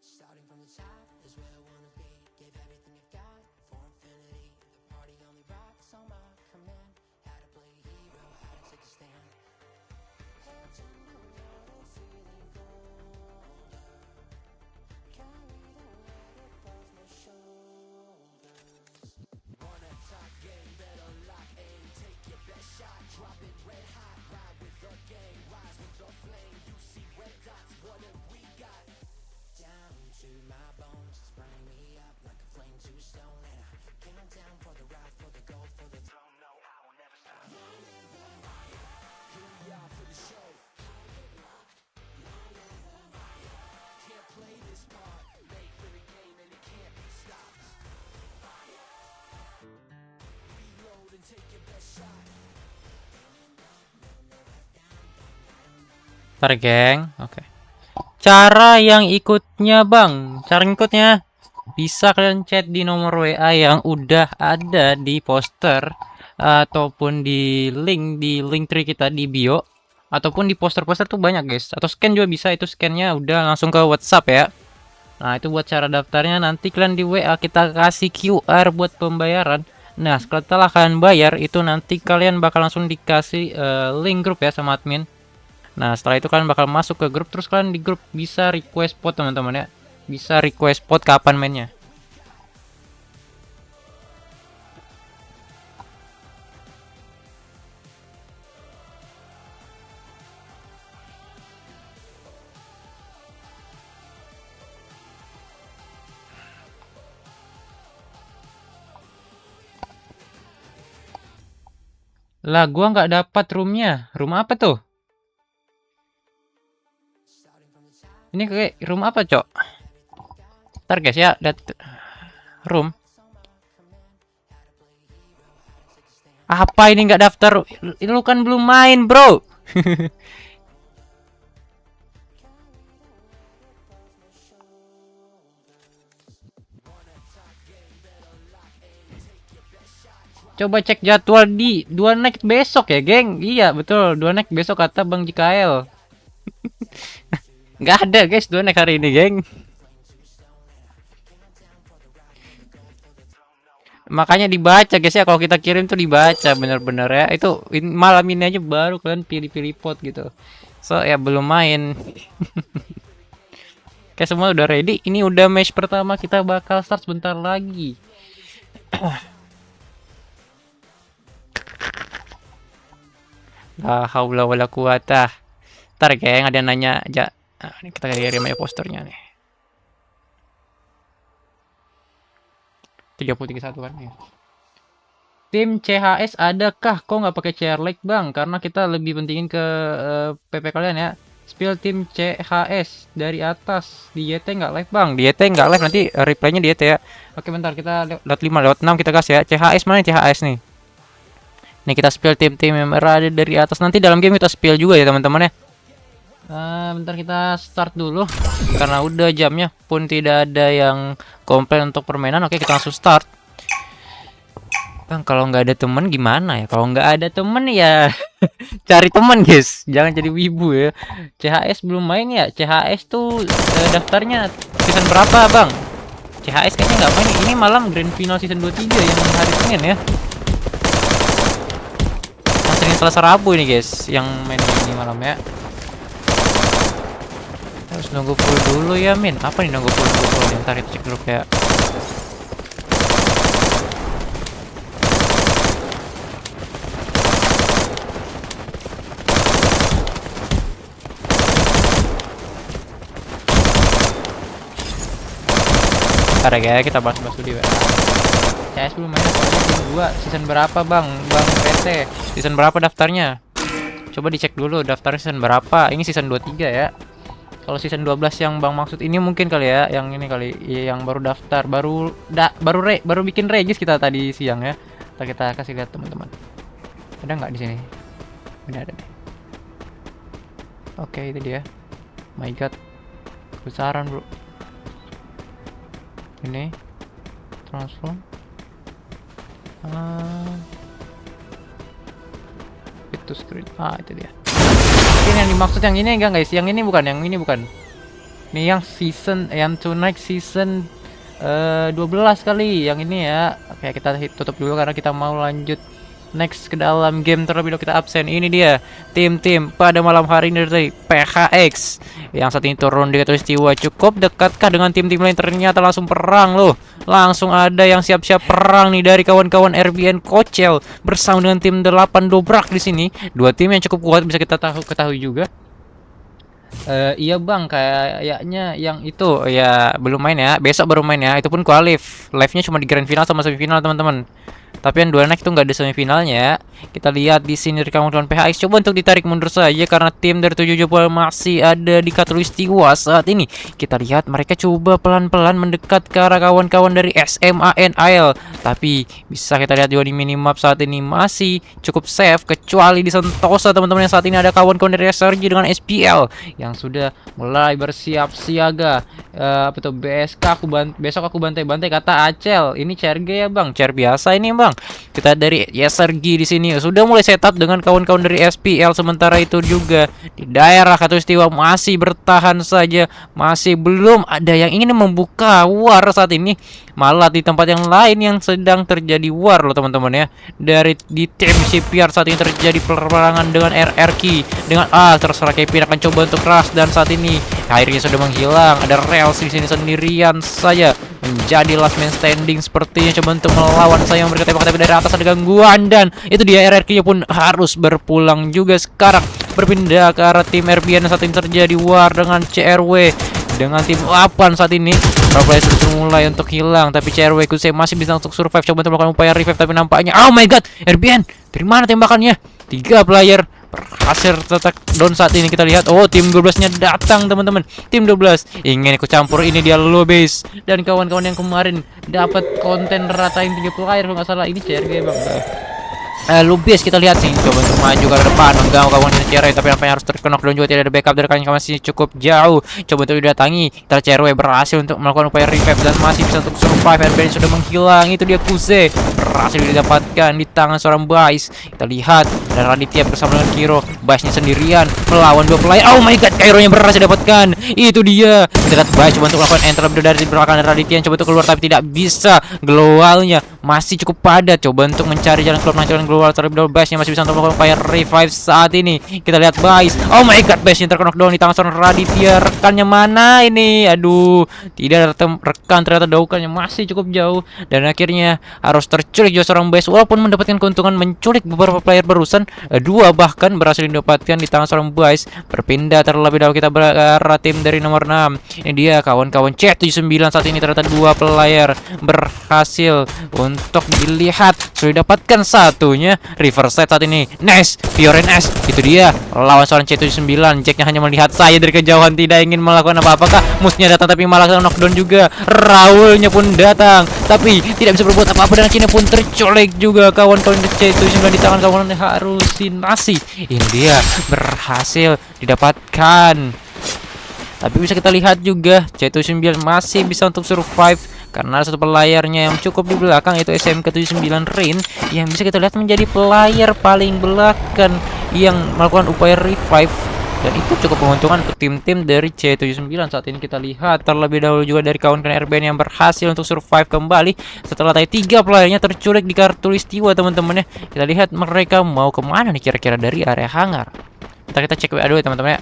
Starting from the top is where I wanna be. Gave everything I've got for infinity. The party only rocks on my command. How to play hero, how to take a stand. Heads under water, feeling colder. Carry the weight above my shoulders. Wanna talk game, better lock aim. Take your best shot, drop it red hot. Ride with the gang, rise with the flame. You see red dots, what have we got? Down to my bones, it's burning me up like a flame to stone. And I count down for the ride, for the gold, for the throne. No, I will never stop. Here we are for the show. Can't play this part. Make for the game and it can't be stopped. Reload and take your best shot. Ntar geng, oke. Cara yang ikutnya bang, cara ikutnya bisa kalian chat di nomor WA yang udah ada di poster ataupun di link tree kita di bio, ataupun di poster-poster tuh banyak guys, atau scan juga bisa, itu scannya udah langsung ke WhatsApp ya. Nah itu buat cara daftarnya, nanti kalian di WA kita kasih QR buat pembayaran. Nah setelah kalian bayar itu nanti kalian bakal langsung dikasih link grup ya sama admin. Nah setelah itu kalian bakal masuk ke grup, terus kalian di grup bisa request spot teman-teman ya, bisa request spot kapan mainnya. Lah gua nggak dapat roomnya, room apa tuh? Ini kayak room apa, Cok? Ntar guys ya, lihat room. Apa ini nggak daftar? Lu kan belum main, bro. Coba cek jadwal di 2 night besok ya, geng. Iya, betul. 2 night besok kata Bang JKL. Nggak ada guys 2 night hari ini, geng. Makanya dibaca guys ya, kalau kita kirim tuh dibaca bener-bener ya. Itu malam ini aja baru kalian pilih-pilih pot gitu. So ya belum main. Oke semua udah ready. Ini udah match pertama, kita bakal start sebentar lagi. La haula wala quwata. Ntar geng ada nanya aja. Nah, ini kita kirim aja posternya nih. 3031 kan ya. Tim CHS adakah? Kok nggak pakai chair like bang? Karena kita lebih pentingin ke PP kalian ya. Spill tim CHS dari atas. Di YT nggak live bang? Di YT nggak live, nanti replaynya di YT ya. Oke bentar, kita lewat 5 lewat 6 kita gas ya. CHS mana CHS nih? Nih kita spill tim-tim yang berada dari atas. Nanti dalam game kita spill juga ya teman-teman ya. Bentar kita start dulu karena udah jamnya pun tidak ada yang komplain untuk permainan. Oke kita langsung start. Bang kalau nggak ada temen gimana ya? Kalau nggak ada temen ya cari temen guys, jangan jadi wibu ya. CHS belum main ya? CHS tuh daftarnya season berapa bang? CHS kayaknya nggak main. Ini malam grand final season 23 yang hari Senin ya. Selasa Rabu ini guys yang main ini malam ya. Harus nunggu full dulu ya Min. Apa nih nunggu full dulu? Ntar kita cek dulu ya. Ntar ya kita bahas-bahas dulu ya. CS belum main soalnya game 2 season berapa Bang PT? Season berapa daftarnya? Coba dicek dulu daftarnya season berapa. Ini season 23 ya. Kalau season 12 yang Bang maksud ini mungkin kali ya, yang ini kali yang baru daftar, baru bikin regis kita tadi siang ya. Kita kasih lihat teman-teman. Ada nggak di sini? Ada deh. Oke, itu dia. My god. Besaran, Bro. Ini transform. Itu screen. Itu dia. Ini yang dimaksud yang ini enggak guys? Yang ini bukan, yang ini bukan. Ini yang season yang tonight season 12 kali. Yang ini ya. Oke, kita tutup dulu karena kita mau lanjut next ke dalam game terlebih dahulu. Kita absen. Ini dia tim-tim pada malam hari ini dari PHX yang saat ini turun di Katulistiwa. Cukup dekatkah dengan tim-tim lain? Ternyata langsung perang loh. Langsung ada yang siap-siap perang nih dari kawan-kawan RBN Kocel bersama dengan tim 8 Dobrak di sini. Dua tim yang cukup kuat bisa kita ketahui juga. Iya Bang, kayaknya yang itu ya belum main ya. Besok baru main ya. Itu pun qualif. Live-nya cuma di grand final sama semifinal teman-teman. Tapi yang dua next itu nggak ada semifinalnya. Kita lihat di sini rekaman PHX coba untuk ditarik mundur saja karena tim dari 770 masih ada di Katulistiwa saat ini. Kita lihat mereka coba pelan-pelan mendekat ke arah kawan-kawan dari SMANIL. Tapi bisa kita lihat juga di minimap saat ini masih cukup safe kecuali di Sentosa teman-teman, yang saat ini ada kawan-kawan dari SRG dengan SPL yang sudah mulai bersiap siaga. Apa tuh BSK besok aku bantai-bantai kata Acel. Ini CRG ya Bang, CR biasa ini Bang. Kita dari SRG di sini sudah mulai setup dengan kawan-kawan dari SPL. Sementara itu juga di daerah Katulistiwa masih bertahan saja, masih belum ada yang ingin membuka war saat ini. Malah di tempat yang lain yang sedang terjadi war loh teman-teman ya. Dari di tim CPR saat ini terjadi peperangan dengan RRQ dengan terserah Kevin akan coba untuk rush dan saat ini akhirnya sudah menghilang. Ada Rails di sini sendirian saja menjadi last man standing sepertinya, coba untuk melawan saya memberikan tembak tapi dari atas ada gangguan dan itu dia RRQ-nya pun harus berpulang juga sekarang berpindah ke arah tim RBN. Saat ini terjadi war dengan CRW dengan tim 8 saat ini. Pro player sudah mulai untuk hilang tapi CRW Kusei masih bisa untuk survive, coba untuk melakukan upaya revive tapi nampaknya oh my god RBN dari mana tembakannya. 3 player berhasil tetap down saat ini. Kita lihat tim 12 nya datang teman-teman. Tim 12 ingin ikut campur, ini dia low base dan kawan-kawan yang kemarin dapat konten ratain 3 player kalau nggak salah. Ini CRG Bang. Lubis kita lihat sih coba untuk maju ke depan mengganggu kawan CRW tapi nampaknya harus terkenok dan juga tidak ada backup dari kawan masih cukup jauh. Coba untuk didatangi CRW berhasil untuk melakukan upaya revive dan masih bisa untuk survive. RBN sudah menghilang, itu dia Kuze berhasil didapatkan di tangan seorang Bais. Kita lihat dan Raditya bersama dengan Kiro. Baisnya sendirian melawan 2 player. Oh my god, Kaironya berhasil didapatkan. Itu dia. Kita lihat Bais coba untuk melakukan enter dari belakang Raditya coba untuk keluar tapi tidak bisa. Globalnya masih cukup padat, coba untuk mencari jalan keluar keluar terlebih dahulu. Bash yang masih bisa untuk melakukan fire revive saat ini. Kita lihat Bash. Oh my god, Bash yang terkena down di tangan seorang Raditya. Rekannya mana ini? Aduh, tidak ada rekan, ternyata daukannya masih cukup jauh dan akhirnya harus terculik juga seorang Bash walaupun mendapatkan keuntungan menculik beberapa player barusan. 2 bahkan berhasil didapatkan di tangan seorang Bash. Berpindah terlebih dahulu kita berarah tim dari nomor 6. Ini dia kawan-kawan C79 saat ini ternyata 2 player berhasil untuk dilihat sudah didapatkan satunya. Riverside saat ini. Nice, Fioren S. Itu dia lawan seorang C79. Jacknya hanya melihat saya dari kejauhan, tidak ingin melakukan apa-apakah. Musnya datang tapi malah knockdown juga. Raulnya pun datang tapi tidak bisa berbuat apa-apa dan Cina pun tercolek juga. Kawan-kawan C79 di tangan kawan halusinasi. Ini dia berhasil didapatkan. Tapi bisa kita lihat juga C79 masih bisa untuk survive karena satu playernya yang cukup di belakang yaitu SMK79 Rain yang bisa kita lihat menjadi player paling belakang yang melakukan upaya revive Dan itu cukup menguntungkan untuk tim-tim dari C79. Saat ini kita lihat terlebih dahulu juga dari kawan-kawan RBN yang berhasil untuk survive kembali setelah tadi 3 playernya terculik di Katulistiwa, teman-teman ya. Kita lihat mereka mau kemana nih kira-kira dari area hangar. Kita cek WA dulu ya teman-teman ya.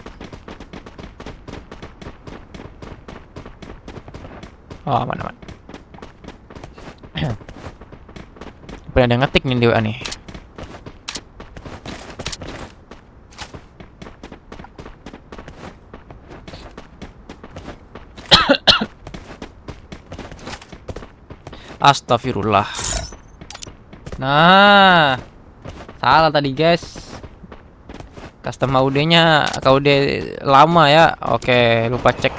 Oh, aman-aman. Apa ada ngetik nih di WA nih? Astagfirullah. Nah, salah tadi guys. Custom AUD-nya KUD lama ya. Oke, lupa cek.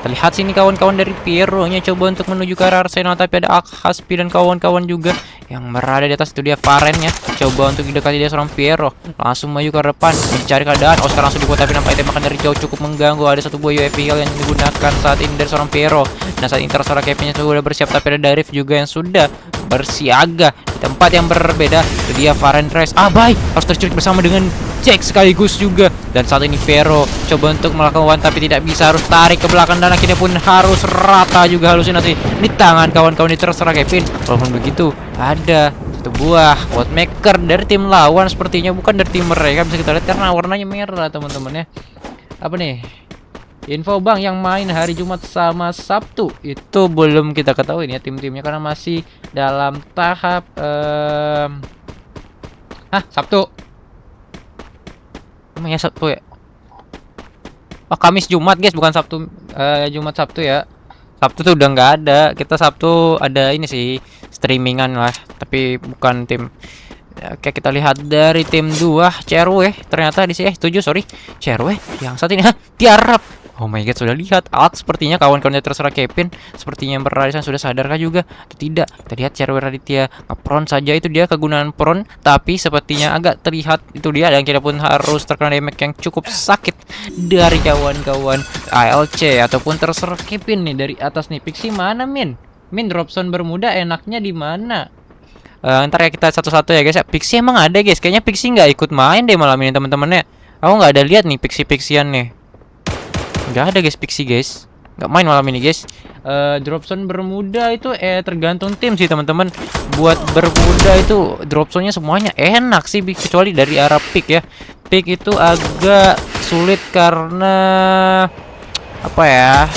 Kita lihat sini kawan-kawan dari Piero-nya coba untuk menuju ke arah Arsenal, tapi ada Akhaspi dan kawan-kawan juga yang berada di atas. Itu dia Varen-nya coba untuk mendekati dia seorang Piero, langsung maju ke depan mencari keadaan. Oscar langsung dikuat tapi nampaknya tembakan dari jauh cukup mengganggu. Ada satu buah UAV Hill yang digunakan saat ini dari seorang Piero. Nah, saat ini terserah Kevin-nya sudah bersiap, tapi ada Darif juga yang sudah bersiaga di tempat yang berbeda. Itu dia Varen Trace. Baik, harus terculik bersama dengan Jack sekaligus juga. Dan saat ini Vero coba untuk melakukan one tapi tidak bisa, harus tarik ke belakang dan akhirnya pun harus rata juga halusinasi di tangan kawan-kawan di terserah Kevin. Walaupun begitu, ada satu buah Watmaker dari tim lawan, sepertinya bukan dari tim mereka, bisa kita lihat karena warnanya merah teman-teman ya. Apa nih? Info bang, yang main hari Jumat sama Sabtu itu belum kita ketahui ya tim-timnya karena masih dalam tahap Sabtu. Emang ya Sabtu ya? Oh, Kamis Jumat guys, bukan Sabtu. Jumat Sabtu ya. Sabtu tuh udah nggak ada. Kita Sabtu ada ini sih, streamingan lah, tapi bukan tim. Oke, kita lihat dari tim 2 CRW. Ternyata di sini 7 sorry. CRW yang saat ini tiarap. Oh my god, sudah lihat sepertinya kawan-kawannya terserah Kevin sepertinya yang berada di sana sudah sadarkah juga atau tidak. Kita lihat CRW Raditya ngepron saja, itu dia kegunaan pron, tapi sepertinya agak terlihat itu dia, dan kita pun harus terkena damage yang cukup sakit dari kawan-kawan ALC ataupun terserah Kevin nih dari atas nih. Pixie mana Min dropzone bermuda enaknya di mana? Ntar ya kita satu-satu ya guys ya. Pixie emang ada guys, kayaknya Pixie nggak ikut main deh malam ini teman-temannya. Aku nggak ada lihat nih Pixian nih. Nggak ada guys, Pixie guys nggak main malam ini guys. Dropzone bermuda itu tergantung tim sih teman-teman. Buat bermuda itu dropzone-nya semuanya enak sih, kecuali dari arah pick ya. Pick itu agak sulit karena apa ya,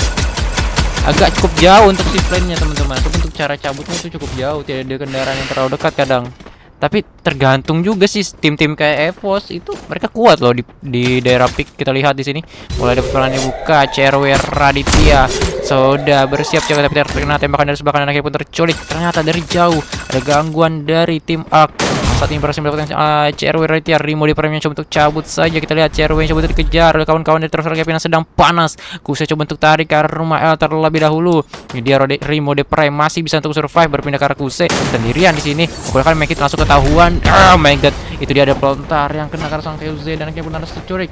agak cukup jauh untuk shift lane-nya teman-teman. Untuk cara cabutnya itu cukup jauh, tidak ada kendaraan yang terlalu dekat kadang. Tapi tergantung juga sih, tim-tim kayak EVOS itu mereka kuat loh di daerah pick. Kita lihat di sini mulai ada pelan dibuka. CRW Raditya sudah bersiap coba, tapi terkena tembakan dari sebelah kanan, akhirnya pun terculik. Ternyata dari jauh ada gangguan dari tim Ark. Saat ini berhasil mendapatkan CRW Raditya. Rimo di prime coba untuk cabut saja. Kita lihat CRW yang coba untuk dikejar oleh kawan-kawan dari terserah Kevin yang sedang panas. Kuse coba untuk tarik ke arah rumah L terlebih dahulu. Ini dia Rimo di prime masih bisa untuk survive, berpindah ke arah Kuse sendirian di sini. Bahkan make it langsung ketahuan. Oh my god, itu dia ada pelontar yang kena ke arah sang Kuse dan akhirnya pun harus terculik.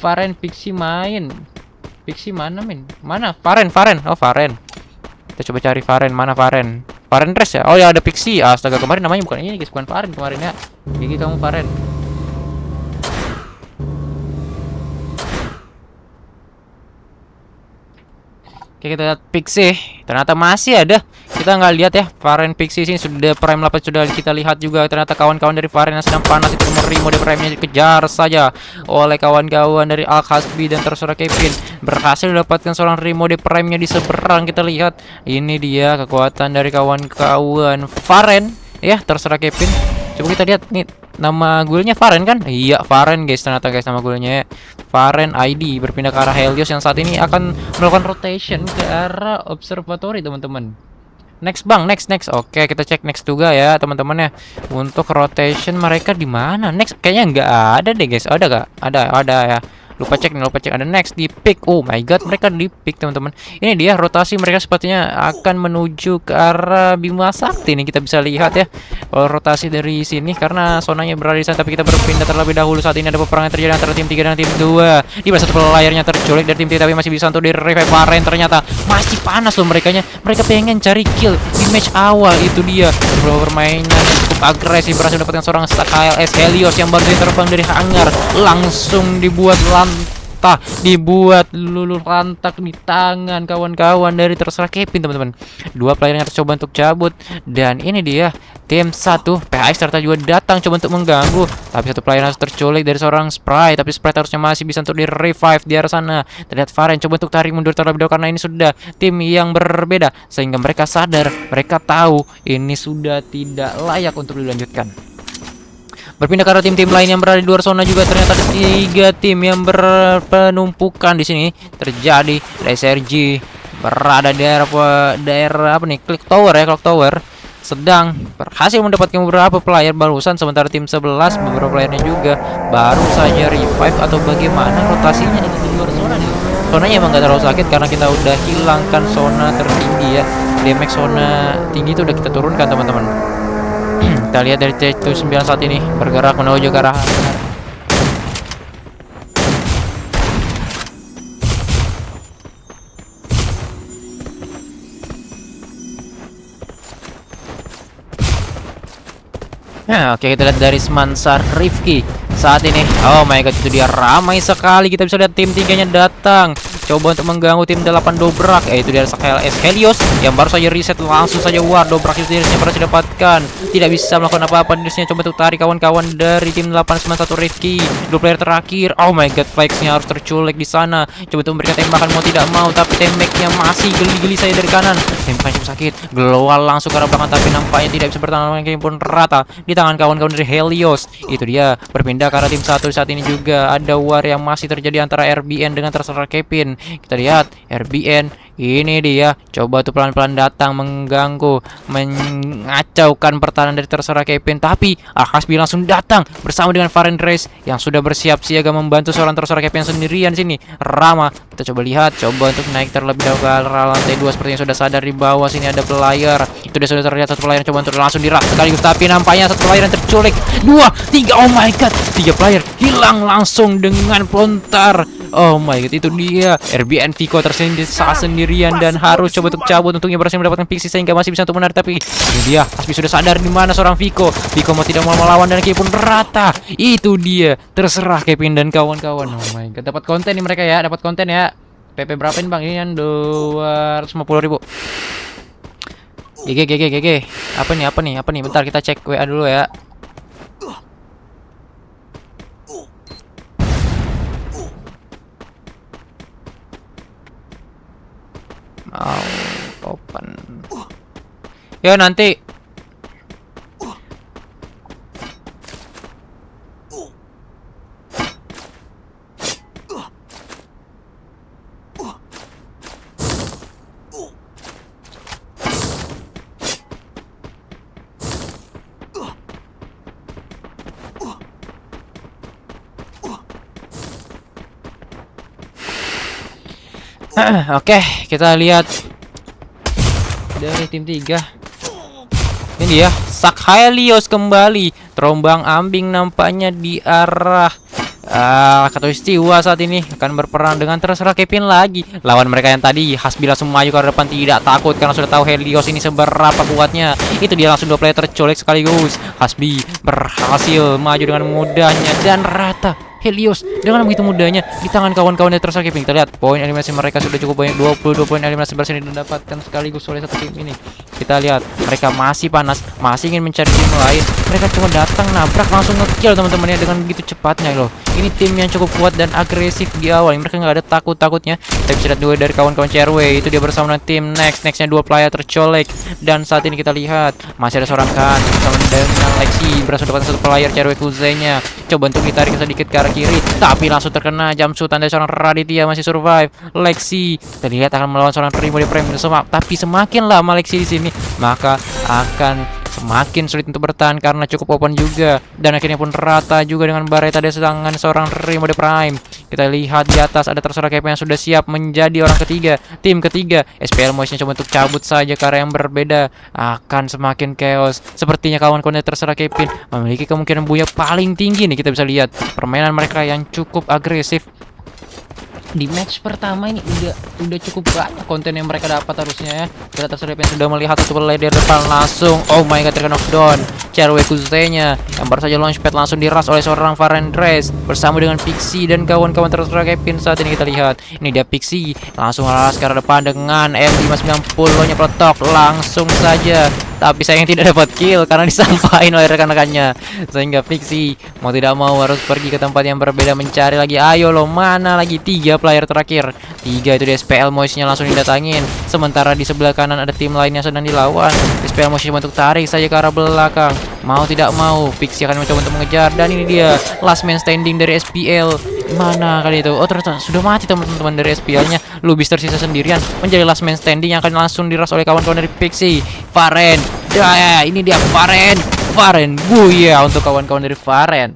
Varen Pixie main. Pixie mana Min? Mana? Varen. Oh Varen. Kita coba cari Varen. Mana Varen? Varen Res ya? Oh ya, ada Pixie. Astaga, kemarin namanya bukan ini guys, bukan Varen kemarin ya. Gigi kamu Varen. Oke, kita lihat Pixie. Ternyata masih ada. Kita nggak lihat ya Varen Pixie sini sudah prime 8 sudah kita lihat juga. Ternyata kawan-kawan dari Varen yang sedang panas itu Rimo di prime-nya dikejar saja oleh kawan-kawan dari Al-Hasbi dan terserah Kevin. Berhasil mendapatkan seorang Rimo di prime-nya di seberang. Kita lihat ini dia kekuatan dari kawan-kawan Varen ya, terserah Kevin. Coba kita lihat nih, nama guildnya Varen kan? Iya, Varen guys, ternyata guys nama guildnya Varen ID. Berpindah ke arah Helios yang saat ini akan melakukan rotation ke arah observatory teman-teman. Next bang, next. Oke, kita cek next juga ya teman-teman ya. Untuk rotation mereka di mana? Next kayaknya nggak ada deh guys. Ada nggak? Ada ya. Lupa cek ada next di pick. Oh my god, mereka di pick teman-teman. Ini dia rotasi mereka sepertinya akan menuju ke arah Bima Sakti nih, kita bisa lihat ya. rotasi dari sini karena zonanya berada di sana, tapi kita berpindah terlebih dahulu. Saat ini ada peperangan terjadi antara tim 3 dan tim 2. Di mana satu playernya terculik dari tim 3 tapi masih bisa untuk di revive. Varen ternyata masih panas loh mereka pengen cari kill di match awal. Itu dia permainan yang cukup agresif, berhasil mendapatkan seorang stack HLS Helios yang baru saja terbang dari hangar, langsung dibuat luluh lantak di tangan kawan-kawan dari terserah Kevin, teman-teman. Dua player yang tercoba untuk cabut, dan ini dia tim 1 PHX serta juga datang coba untuk mengganggu, tapi satu player harus terculik dari seorang Sprite, tapi Sprite harusnya masih bisa untuk di revive di arah sana. Terlihat Varen coba untuk tarik mundur terlebih dahulu karena ini sudah tim yang berbeda, sehingga mereka sadar, mereka tahu ini sudah tidak layak untuk dilanjutkan. Berpindah ke arah tim-tim lain yang berada di luar zona juga, ternyata ada 3 tim yang berpenumpukan di sini. Terjadi SRG berada di daerah apa nih? Clock Tower sedang berhasil mendapatkan beberapa player barusan, sementara tim 11 beberapa playernya juga baru saja revive atau bagaimana rotasinya di luar zona nih. Zonanya emang gak terlalu sakit karena kita udah hilangkan zona tertinggi ya. Damage zona tinggi itu udah kita turunkan, teman-teman. Kita lihat dari T9 saat ini bergerak menuju ke arah oke, kita lihat dari Smansar Rifki saat ini. Oh my god, itu dia ramai sekali. Kita bisa lihat tim 3-nya datang coba untuk mengganggu tim 8 dobrak, yaitu dari HLS Helios yang baru saja reset, langsung saja war dobrak itu dirinya berhasil dapatkan. Tidak bisa melakukan apa-apa dirinya, coba untuk tarik kawan-kawan dari tim 891 Rifki. Dua player terakhir. Oh my god, Flexnya harus terculik di sana. Coba untuk memberikan tembakan mau tidak mau, tapi tembaknya masih geli-geli saya dari kanan. Tembakan cukup sakit. Global langsung ke arah belakang, tapi nampaknya tidak bisa bertahan pun rata di tangan kawan-kawan dari Helios. Itu dia berpindah ke arah tim 1 saat ini juga. Ada war yang masih terjadi antara RBN dengan terserah Kevin. Kita lihat RBN ini dia coba tuh pelan-pelan datang mengganggu, mengacaukan pertahanan dari terserah Kevin, tapi Hasbi langsung datang bersama dengan Varen Race yang sudah bersiap siaga membantu seorang terserah Kevin sendirian sini. Rama, kita coba lihat, coba untuk naik terlebih dahulu ke lantai 2 sepertinya sudah sadar di bawah sini ada player. Itu dia sudah terlihat satu player coba untuk langsung dirak sekaligus, tapi nampaknya satu player yang terculik. 2, 3, oh my god, 3 player hilang langsung dengan pelontar. Oh my god, itu dia RBN Vico sendirian dan harus coba untuk cabut. Untungnya berhasil mendapatkan pixie sehingga masih bisa untuk menarik, tapi ini dia Hasbi sudah sadar di mana seorang Vico mau tidak mau melawan dan Kevin pun rata. Itu dia terserah Kevin dan kawan-kawan. Oh my god, dapat konten nih mereka ya, dapat konten ya. PP berapa ini bang? Ini yang 250.000. GG. Apa nih? Bentar kita cek WA dulu ya. Mau open. Ya nanti. Oke, kita lihat dari tim 3. Ini dia Sak Helios kembali terombang ambing nampaknya di arah Katoistiwa saat ini akan berperang dengan terserah Kevin lagi. Lawan mereka yang tadi Hasbi langsung maju ke depan tidak takut karena sudah tahu Helios ini seberapa kuatnya. Itu dia langsung 2 player terculik sekaligus. Hasbi berhasil maju dengan mudahnya dan rata. Helios dengan begitu mudahnya di tangan kawan-kawan dari terserah Kevin. Kita lihat poin eliminasi mereka sudah cukup banyak, 22 poin eliminasi berhasil didapatkan sekaligus oleh satu tim ini. Kita lihat mereka masih panas, masih ingin mencari tim lain. Mereka cuma datang nabrak langsung nge-kill teman-temannya dengan begitu cepatnya loh. Ini tim yang cukup kuat dan agresif di awal. Mereka nggak ada takut-takutnya. Kita bisa lihat 2 dari kawan-kawan Chairway. Itu dia bersama dengan tim Nextnya 2 player tercolek. Dan saat ini kita lihat masih ada seorang kan bersama dengan Lexi berhasil mendapatkan 1 player Chairway Kuzenya. Coba untuk ditarik sedikit ke arah kiri, tapi langsung terkena jam sultan dari seorang Raditya masih survive. Lexi terlihat akan melawan seorang Primo di frame tapi semakin lama Lexi di sini maka akan semakin sulit untuk bertahan karena cukup open juga, dan akhirnya pun rata juga dengan Bareta dari tangan seorang Primo di Prime. Kita lihat di atas ada Terserah Kevin yang sudah siap menjadi orang ketiga. Tim ketiga, SPL Moise coba untuk cabut saja ke arah yang berbeda. Akan semakin chaos. Sepertinya kawan-kawan Terserah Kevin memiliki kemungkinan buaya paling tinggi nih. Kita bisa lihat permainan mereka yang cukup agresif. Di match pertama ini udah cukup banyak konten yang mereka dapat harusnya ya. Kita Terserah Kevin sudah melihat satu play dari depan langsung. Oh my god, terkena knockdown. Cherwe Kuzenya yang baru saja launchpad langsung diras oleh seorang Farendres bersama dengan Pixie dan kawan-kawan Terserah Kevin. Saat ini kita lihat ini dia Pixie langsung laras ke arah depan dengan M590 nya peletok langsung saja, tapi sayang tidak dapat kill karena disampaikan oleh rekan-rekannya, sehingga Pixie mau tidak mau harus pergi ke tempat yang berbeda mencari lagi. Ayo lo, mana lagi 3 player terakhir. 3 itu di SPL Moise nya langsung didatangin, sementara di sebelah kanan ada tim lain yang sedang dilawan. SPL Moise untuk tarik saja ke arah belakang. Mau tidak mau Pixie akan mencoba untuk mengejar, dan ini dia last man standing dari SPL. Mana kali itu? Oh, ternyata sudah mati teman-teman dari SPL-nya. Lubis tersisa sendirian menjadi last man standing yang akan langsung diras oleh kawan-kawan dari Pixie. Faren, ya ini dia Faren, buya untuk kawan-kawan dari Faren.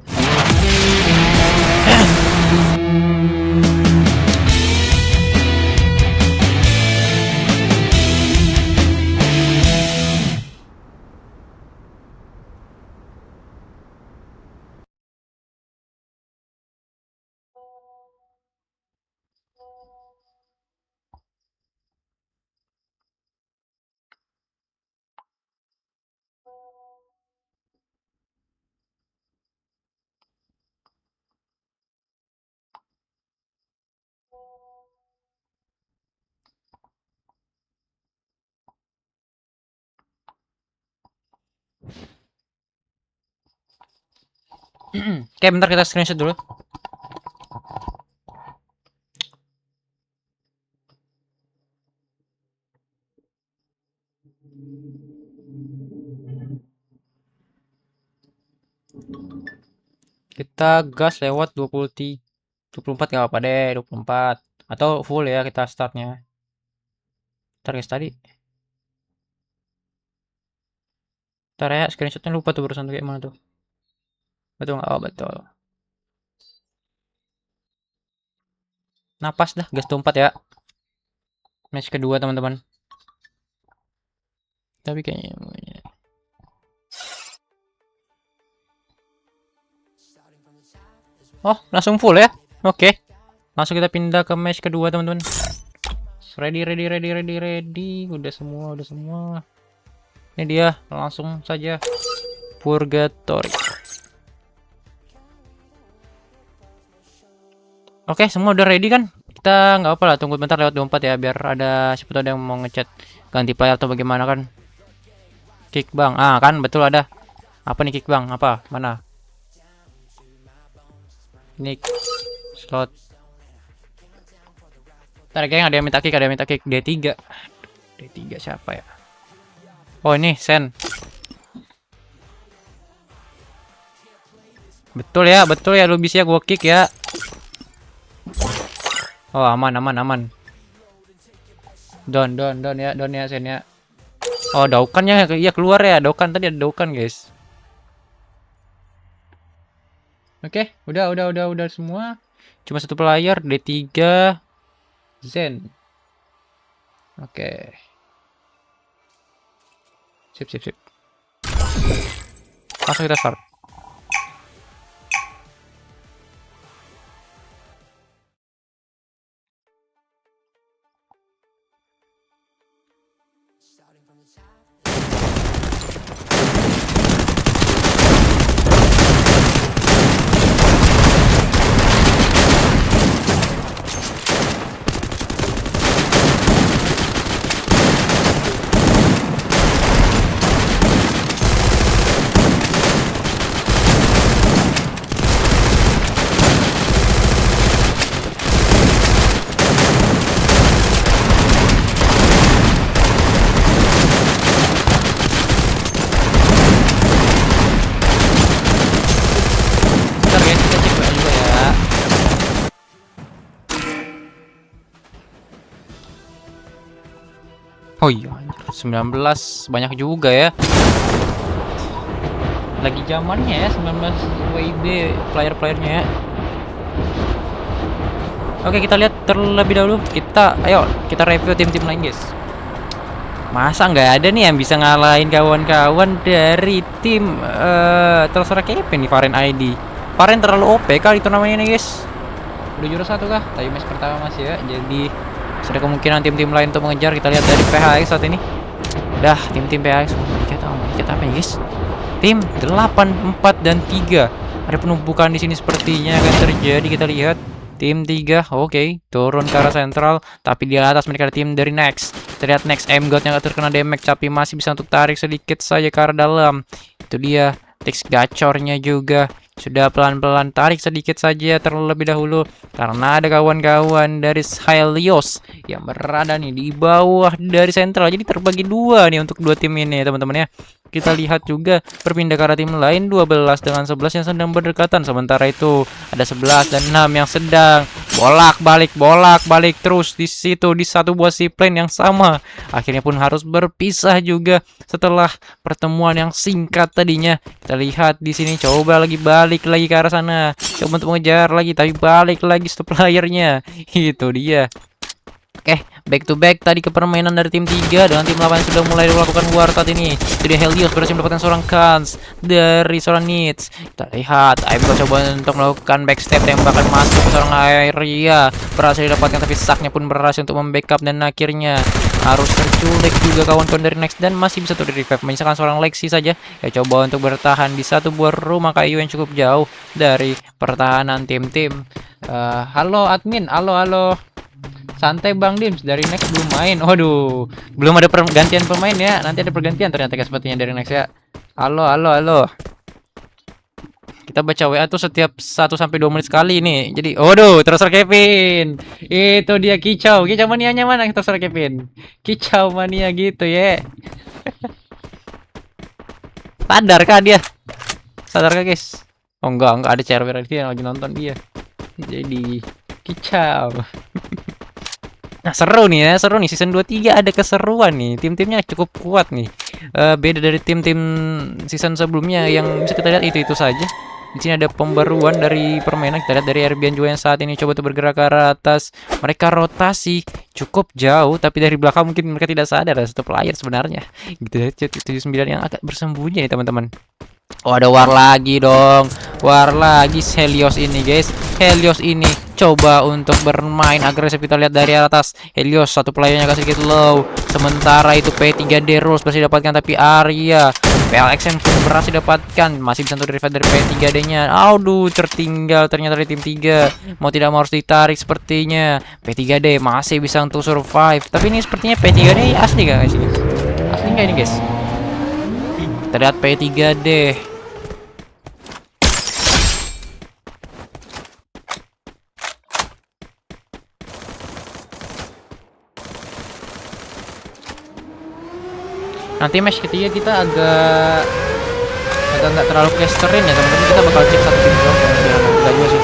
Oke, bentar kita screenshot dulu. Kita gas lewat 24 gak apa-apa deh, 24 atau full ya kita startnya. Ntar guys, tadi ntar ya, screenshotnya lupa tuh barusan tuh kayak mana tuh. Betul nggak? Oh betul. Napas dah, gas 24 ya. Match kedua teman-teman. Tapi kayaknya oh, langsung full ya. Oke. Langsung kita pindah ke match kedua teman-teman. Ready. Udah semua. Ini dia, langsung saja Purgatory. Oke, semua udah ready kan? Kita nggak apa lah, tunggu bentar lewat 24 ya, biar ada siapa tahu ada yang mau ngechat ganti player atau bagaimana kan. Kick bang, kan betul ada. Apa nih kick bang? Apa? Mana? Nick slot. Ntar kayaknya ada yang minta kick D3. D3 siapa ya? Oh ini Sen. Betul ya lu bisa gua kick ya. Oh aman. Don ya Sen ya. Oh Daukan ya, iya keluar ya Daukan, tadi ada Daukan guys. Oke, udah semua. Cuma satu player D3 Zen. Oke. Sip. Langsung kita start. Oh iya, 19 banyak juga ya. Lagi zamannya ya 19 WIB player-playernya ya. Oke, kita lihat terlebih dahulu. Ayo kita review tim-tim lain, guys. Masa nggak ada nih yang bisa ngalahin kawan-kawan dari tim terserah Kevin nih, Varen ID. Varen terlalu OP kali itu namanya nih, guys. Udah juara 1 kah? Tapi match pertama masih ya. Jadi ada kemungkinan tim-tim lain untuk mengejar. Kita lihat dari PHX saat ini. Dah, tim-tim PHX kita apa ya, guys? Tim 8, 4 dan 3. Ada penumpukan di sini sepertinya akan terjadi. Kita lihat tim 3, oke, turun ke arah sentral, tapi di atas mereka ada tim dari Next. Kita lihat Next M-God yang terkena damage, tapi masih bisa untuk tarik sedikit saja ke arah dalam. Itu dia, Tix gacornya juga sudah pelan-pelan tarik sedikit saja terlebih dahulu, karena ada kawan-kawan dari Helios yang berada nih di bawah dari sentral. Jadi terbagi dua nih untuk dua tim ini, teman-teman ya. Kita lihat juga berpindah ke arah tim lain, 12 dengan 11 yang sedang berdekatan. Sementara itu ada 11 dan 6 yang sedang bolak-balik terus di situ, di satu buah seaplane yang sama. Akhirnya pun harus berpisah juga setelah pertemuan yang singkat tadinya. Kita lihat di sini, coba balik lagi ke arah sana. Coba untuk mengejar lagi, tapi balik lagi stop layernya. Itu dia. Oke, back to back tadi ke permainan dari tim 3 dengan tim 8 sudah mulai melakukan war saat ini. Jadi Helios berhasil mendapatkan seorang Kans dari seorang Needs. Kita lihat, Aibgo coba untuk melakukan backstep tembakan masuk ke seorang area. Berhasil didapatkan, tapi Saknya pun berhasil untuk membackup dan akhirnya harus terculik juga kawan-kawan dari Next dan masih bisa tuh di revive. Misalkan seorang Lexi saja ya coba untuk bertahan di satu buah rumah kayu yang cukup jauh dari pertahanan tim-tim. Halo admin, halo. Santai Bang Dims, dari Next belum main. Waduh, belum ada pergantian pemain ya. Nanti ada pergantian ternyata sepertinya dari Next ya. Halo. Kita baca WA tuh setiap 1-2 menit sekali nih. Jadi, waduh, terserah Kevin. Itu dia kicau manianya mana terserah Kevin. Kicau mania gitu ya. Sadarkah dia? Sadarkah guys? Oh enggak ada cewek yang lagi nonton dia. Jadi kicau. Nah, seru nih season 2-3 ada keseruan nih. Tim-timnya cukup kuat nih. Beda dari tim-tim season sebelumnya yang bisa kita lihat itu saja. Di sini ada pembaruan dari permainan. Kita lihat dari Erbian juga yang saat ini coba tuh bergerak ke arah atas. Mereka rotasi cukup jauh, tapi dari belakang mungkin mereka tidak sadar ada satu player sebenarnya. Gitu ya, 79 yang agak bersembunyi nih teman-teman. Oh, ada war lagi dong. War lagi Helios ini, guys. Helios ini coba untuk bermain agresif. Kita lihat dari atas. Helios satu playernya agak sedikit low. Sementara itu P3D Rules berhasil dapatkan, tapi Arya PLXM pun berhasil dapatkan. Masih bisa untuk revive dari P3D-nya. Aduh, tertinggal ternyata dari tim 3. Mau tidak mau harus ditarik sepertinya. P3D masih bisa untuk survive. Tapi ini sepertinya P3D asli gak guys? Asli nggak ini, guys? Kita lihat P3D. Nanti match ketiga kita agak nggak terlalu clusterin ya teman-teman. Kita bakal cek satu tim doang. Enggak juga sih.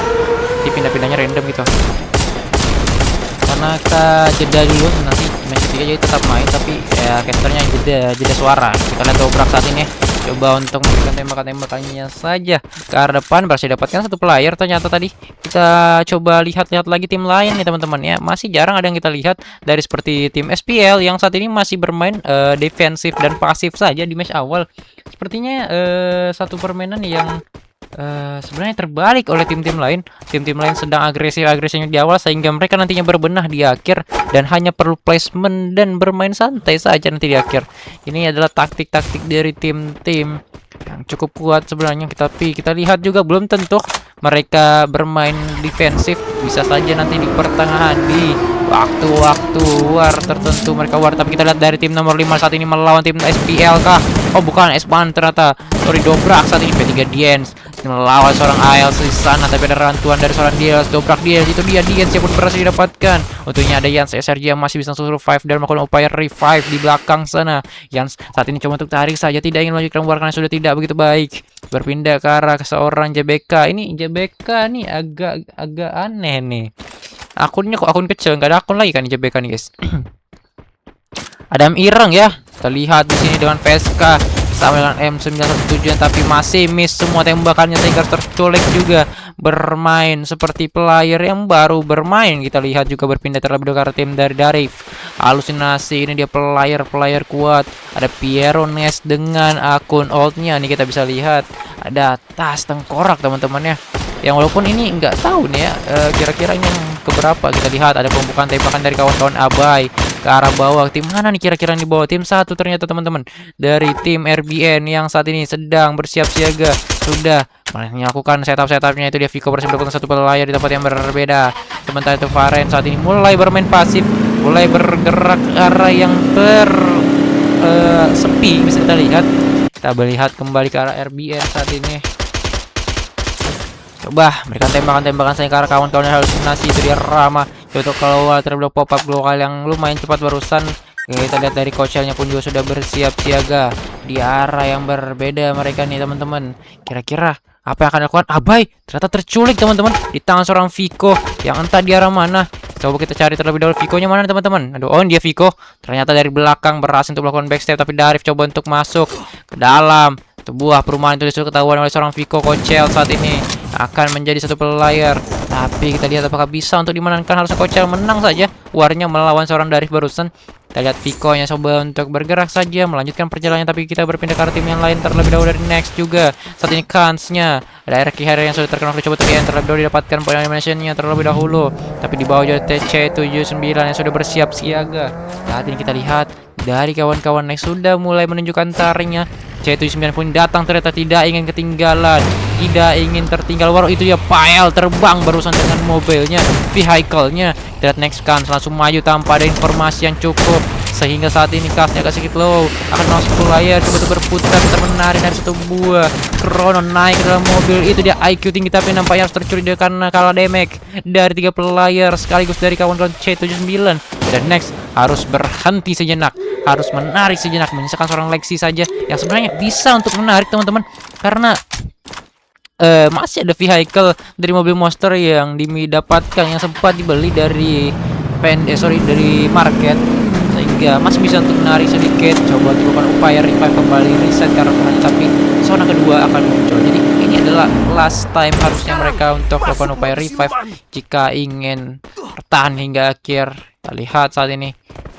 Dipindah-pindahnya random gitu. Karena kita jeda dulu, nanti match ketiga jadi tetap main, tapi ya casternya jeda suara. Kita lihat dobrak saat ini. Coba untuk memberikan tembakan-tembakannya saja ke arah depan. Berhasil dapatkan satu player ternyata tadi. Kita coba lihat lagi tim lain nih teman-teman ya. Masih jarang ada yang kita lihat dari seperti tim SPL yang saat ini masih bermain defensif dan pasif saja di match awal. Sepertinya satu permainan yang sebenarnya terbalik oleh tim-tim lain. Tim-tim lain sedang agresifnya di awal sehingga mereka nantinya berbenah di akhir dan hanya perlu placement dan bermain santai saja nanti di akhir. Ini adalah taktik-taktik dari tim-tim yang cukup kuat sebenarnya, tapi kita lihat juga belum tentu mereka bermain defensif. Bisa saja nanti di pertengahan di waktu-waktu war tertentu mereka war. Tapi kita lihat dari tim nomor 5 saat ini melawan tim SPL kah? Oh bukan, S1 ternyata. Sorry, dobrak saat ini P3 Diens melawan seorang AL di sana, tapi ada rantuan dari seorang Diens. Dobrak Diens, itu dia Diens yang pun berhasil didapatkan. Untungnya ada Jans SRG yang masih bisa survive dan melakukan upaya revive di belakang sana. Jans saat ini coba untuk tarik saja, tidak ingin melanjutkan war karena sudah tidak begitu baik. Berpindah ke arah ke seorang JBK. Ini JBK nih agak aneh nih. Akunnya kok akun kecil, nggak ada akun lagi kan JBK nih guys. Adam Ireng ya. Kita lihat di sini dengan PSK sama dengan M917, tapi masih miss semua tembakannya sehingga tercolek juga. bermain seperti player yang baru bermain. Kita lihat juga berpindah terlebih dahulu ke tim dari Darif. Halusinasi, ini dia player kuat. Ada Piero Nes dengan akun oldnya. Nih kita bisa lihat ada tas tengkorak teman-teman ya. Yang walaupun ini nggak tahu nih ya, kira-kira ini yang keberapa. Kita lihat ada pembukaan tembakan dari kawan-kawan Abai ke arah bawah. Tim mana nih kira-kira di bawah? Tim satu ternyata teman-teman, dari tim RBN yang saat ini sedang bersiap siaga. Sudah melakukan setupnya, itu dia Vico berhasil melakukan satu player di tempat yang berbeda. Sementara itu Varen saat ini mulai bermain pasif, mulai bergerak ke arah yang sepi, bisa kita lihat. Kita melihat kembali ke arah RBN saat ini. Coba berikan tembakan saya ke arah kawan-kawan yang halusinasi. Itu dia Rama. Coba keluar terlebih pop up global yang lumayan cepat barusan. Kita lihat dari Kocelnya pun juga sudah bersiap siaga di arah yang berbeda mereka nih teman-teman. Kira-kira apa yang akan dilakukan? Abai ternyata terculik teman-teman di tangan seorang Vico yang entah di arah mana. Coba kita cari terlebih dahulu Vico-nya mana teman-teman. Aduh, oh dia Vico. Ternyata dari belakang berhasil untuk melakukan backstep, tapi Darif coba untuk masuk ke dalam. Sebuah perumahan itu disuruh ketahuan oleh seorang Vico. Kocel saat ini akan menjadi satu player, tapi kita lihat apakah bisa untuk dimenangkan. Harusnya Kocel menang saja warnya melawan seorang Darif barusan. Kita lihat Vico-nya coba untuk bergerak saja melanjutkan perjalanannya, tapi kita berpindah ke tim yang lain terlebih dahulu dari Next juga. Saat ini Kansnya ada Eric Herrera yang sudah terkenal coba terlebih dahulu didapatkan point animation-nya terlebih dahulu, tapi di bawah juga TC79 yang sudah bersiap siaga. Saat ini kita lihat dari kawan-kawan Next sudah mulai menunjukkan taringnya. C79 pun datang, ternyata tidak ingin ketinggalan, tidak ingin tertinggal. Waduh, itu ya Pael terbang barusan dengan mobilnya, vehicle-nya. Lihat Next Kans langsung maju tanpa ada informasi yang cukup, sehingga saat ini Kansnya agak sedikit low. Akan masuk ke layar, coba berputar, menarik dari satu buah Chrono naik ke dalam mobil. Itu dia IQ tinggi, tapi nampaknya harus tercuri karena kalah damage dari 3 player sekaligus dari kawan-kawan C79. Dan Next harus berhenti sejenak, harus menarik sejenak, menyisakan seorang Lexi saja yang sebenarnya bisa untuk menarik teman-teman, karena masih ada vehicle dari mobil monster yang didapatkan yang sempat dibeli dari dari market, sehingga masih bisa untuk menarik sedikit. Coba lakukan upaya revive kembali, reset karakternya, tapi zona kedua akan muncul. Jadi ini adalah last time harusnya mereka untuk lakukan upaya revive jika ingin bertahan hingga akhir. Kita lihat saat ini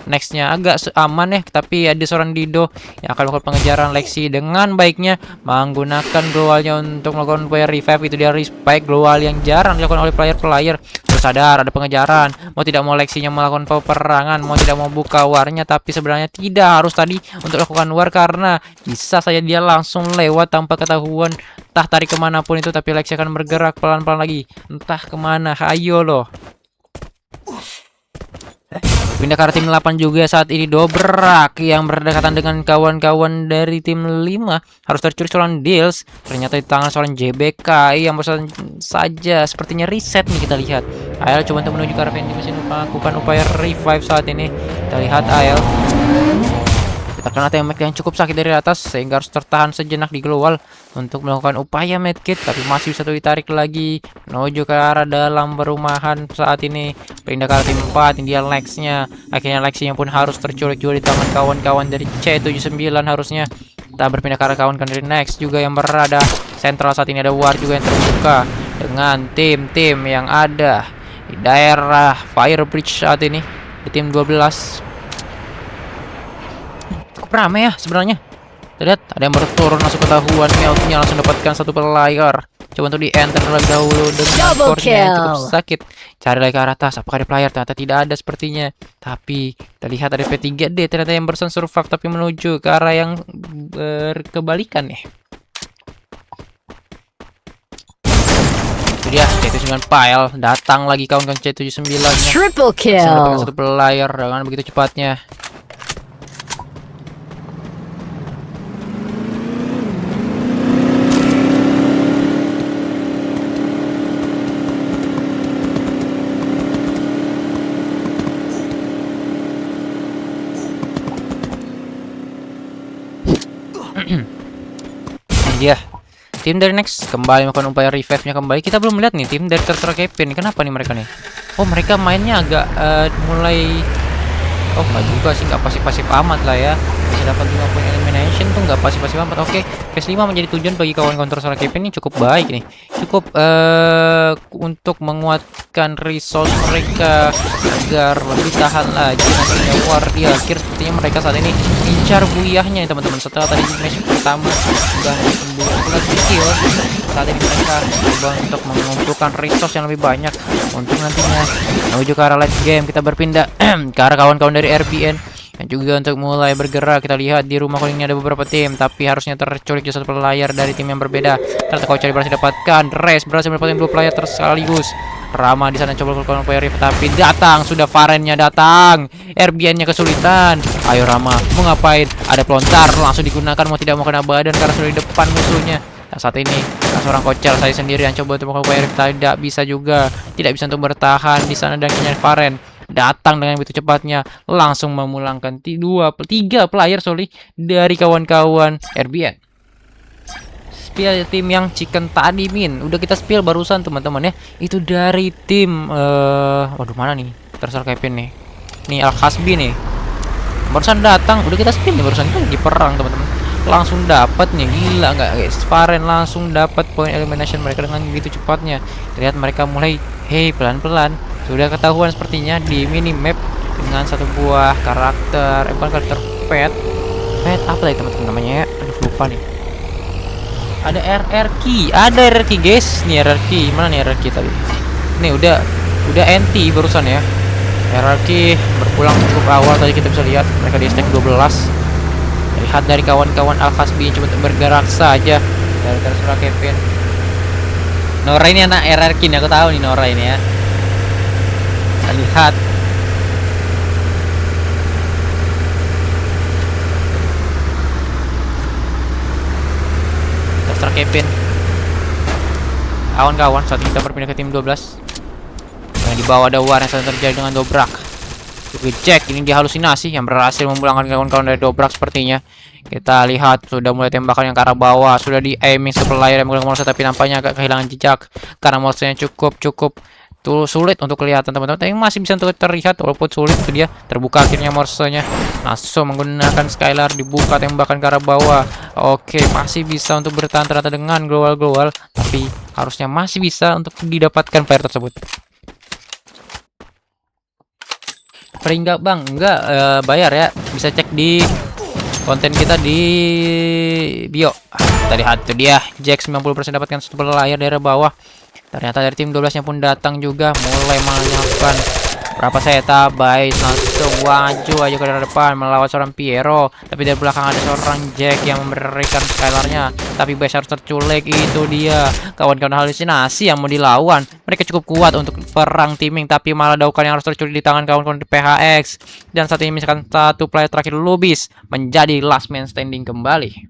Nextnya agak aman ya, tapi ada seorang Dido yang akan melakukan pengejaran Lexi dengan baiknya menggunakan glowalnya untuk melakukan upaya revive. Itu dia respike glowal yang jarang dilakukan oleh player-player. Terus sadar ada pengejaran, mau tidak mau Lexinya melakukan peperangan, mau tidak mau buka warnya, tapi sebenarnya tidak harus tadi untuk lakukan war, karena bisa saja dia langsung lewat tanpa ketahuan. Entah tarik kemanapun itu, tapi Lexi akan bergerak pelan-pelan lagi, entah kemana. Ayo loh. Pindah ke tim 8 juga saat ini Dobrak yang berdekatan dengan kawan-kawan dari tim 5. Harus tercuri seorang Deals. Ternyata di tangan seorang JBK yang barusan saja sepertinya reset nih, kita lihat. Ael coba untuk menuju ke arah vending machine melakukan upaya revive saat ini. Kita lihat Ael terkena tembak yang cukup sakit dari atas, sehingga harus tertahan sejenak di global untuk melakukan upaya medkit, tapi masih bisa ditarik lagi menuju ke arah dalam perumahan saat ini. Pindah ke tim 4, ini dia Lexnya. Akhirnya Lexinya pun harus terculik juga di tangan kawan-kawan dari C79 harusnya. Kita berpindah ke arah kawan-kawan dari Next juga yang berada sentral saat ini. Ada war juga yang terbuka dengan tim-tim yang ada di daerah Fire Bridge saat ini, di tim 12. Ramai ya sebenarnya. Kita lihat ada yang baru turun masuk ketahuan, Meltnya langsung dapatkan satu player. Coba untuk di enter terlebih dahulu dengan core-nya yang cukup sakit. Cari lagi ke arah atas, apakah ada player? Ternyata tidak ada sepertinya. Tapi kita lihat ada P3D ternyata yang barusan survive, tapi menuju ke arah yang berkebalikan ya. Itu dia C79 Pile, datang lagi kawan-kawan C79 nya. Triple kill. Dapatkan satu player dengan begitu cepatnya. Dia tim dari Next kembali melakukan upaya revive-nya kembali. Kita belum lihat nih tim dari Tertera Kevin. Kenapa nih mereka nih? Oh, mereka mainnya agak mulai nggak juga sih, nggak pasif-pasif amat lah ya. Bisa dapat 5 point elimination tuh nggak pasif-pasif amat. Oke, phase 5 menjadi tujuan bagi kawan-kawan Tertera Kevin ini cukup baik nih. cukup untuk menguatkan resource mereka agar lebih tahan lagi nantinya war di akhir. Sepertinya mereka saat ini incar buyahnya ya teman-teman. Setelah tadi match pertama sudah 19 kill, saat ini mereka coba untuk mengumpulkan resource yang lebih banyak untuk nantinya menuju ke arah late game. Kita berpindah ke arah kawan-kawan dari RBN yang juga untuk mulai bergerak. Kita lihat di rumah kuningnya ada beberapa tim, tapi harusnya terculik satu player dari tim yang berbeda. Ternyata kau cari berhasil dapatkan. Race berhasil mendapatkan 2 player sekaligus. Rama di sana coba melakukan player, tapi datang sudah Farennya datang. RBN-nya kesulitan. Ayo Rama, mau ngapain? Ada pelontar langsung digunakan, mau tidak mau kena badan karena sudah di depan musuhnya. Nah, saat ini seorang kocel saya sendiri yang coba untuk melakukan player, tidak bisa juga, tidak bisa untuk bertahan di sana. Dan kini Faren datang dengan begitu cepatnya, langsung memulangkan 3 player dari kawan-kawan RBN. Spill tim yang chicken tadi udah kita spill barusan teman-teman ya. Itu dari tim waduh mana nih? Terserah Kevin nih. Nih Al-Hasbi nih. Barusan datang, udah kita spill nih barusan, kan lagi perang teman-teman. Langsung dapat nih, gila nggak guys? Faren langsung dapat poin elimination mereka dengan begitu cepatnya. Lihat mereka mulai pelan-pelan sudah ketahuan sepertinya di minimap dengan satu buah karakter, bukan karakter pet apa tadi teman-teman namanya ya? Aduh lupa nih. Ada RRQ, guys. Nih RRQ, mana nih RRQ tadi? Nih udah NT barusan ya. RRQ berpulang cukup awal tadi, kita bisa lihat mereka di stack 12. Lihat dari kawan-kawan Al-Hasbi coba bergerak saja dari terserah Kevin. Nora ini anak RRQ nih, aku tahu nih Nora ini ya. Kita lihat terserah Kevin. Kawan-kawan, saat ini kita berpindah ke tim 12. Yang di bawah ada war yang sedang terjadi dengan Dobrak. Juga Jack ini dihalusinasi yang berhasil memulangkan kawan-kawan dari Dobrak sepertinya. Kita lihat sudah mulai tembakan yang ke arah bawah, sudah di aiming sebelah yang menggunakan monster, tapi nampaknya agak kehilangan jejak karena monsternya cukup tuh sulit untuk kelihatan teman-teman. Tapi masih bisa untuk terlihat walaupun sulit. Itu dia terbuka akhirnya monsternya, langsung menggunakan Skylar, dibuka tembakan ke arah bawah. Oke, masih bisa untuk bertahan ternyata dengan global, tapi harusnya masih bisa untuk didapatkan player tersebut. Free enggak bang? Enggak, bayar ya. Bisa cek di konten kita di bio. Kita lihat itu dia, Jack 90% dapatkan 1 player dari bawah. Ternyata dari tim 12-nya pun datang juga, mulai menyiapkan berapa seta. Baik, langsung maju aja ke depan melawan seorang Piero, tapi dari belakang ada seorang Jack yang memberikan Skylarnya, tapi Baik harus terculik. Itu dia kawan-kawan halusinasi yang mau dilawan. Mereka cukup kuat untuk perang teaming, tapi malah Daukan yang harus terculik di tangan kawan-kawan di PHX. Dan saat ini misalkan satu player terakhir Lubis menjadi last man standing kembali.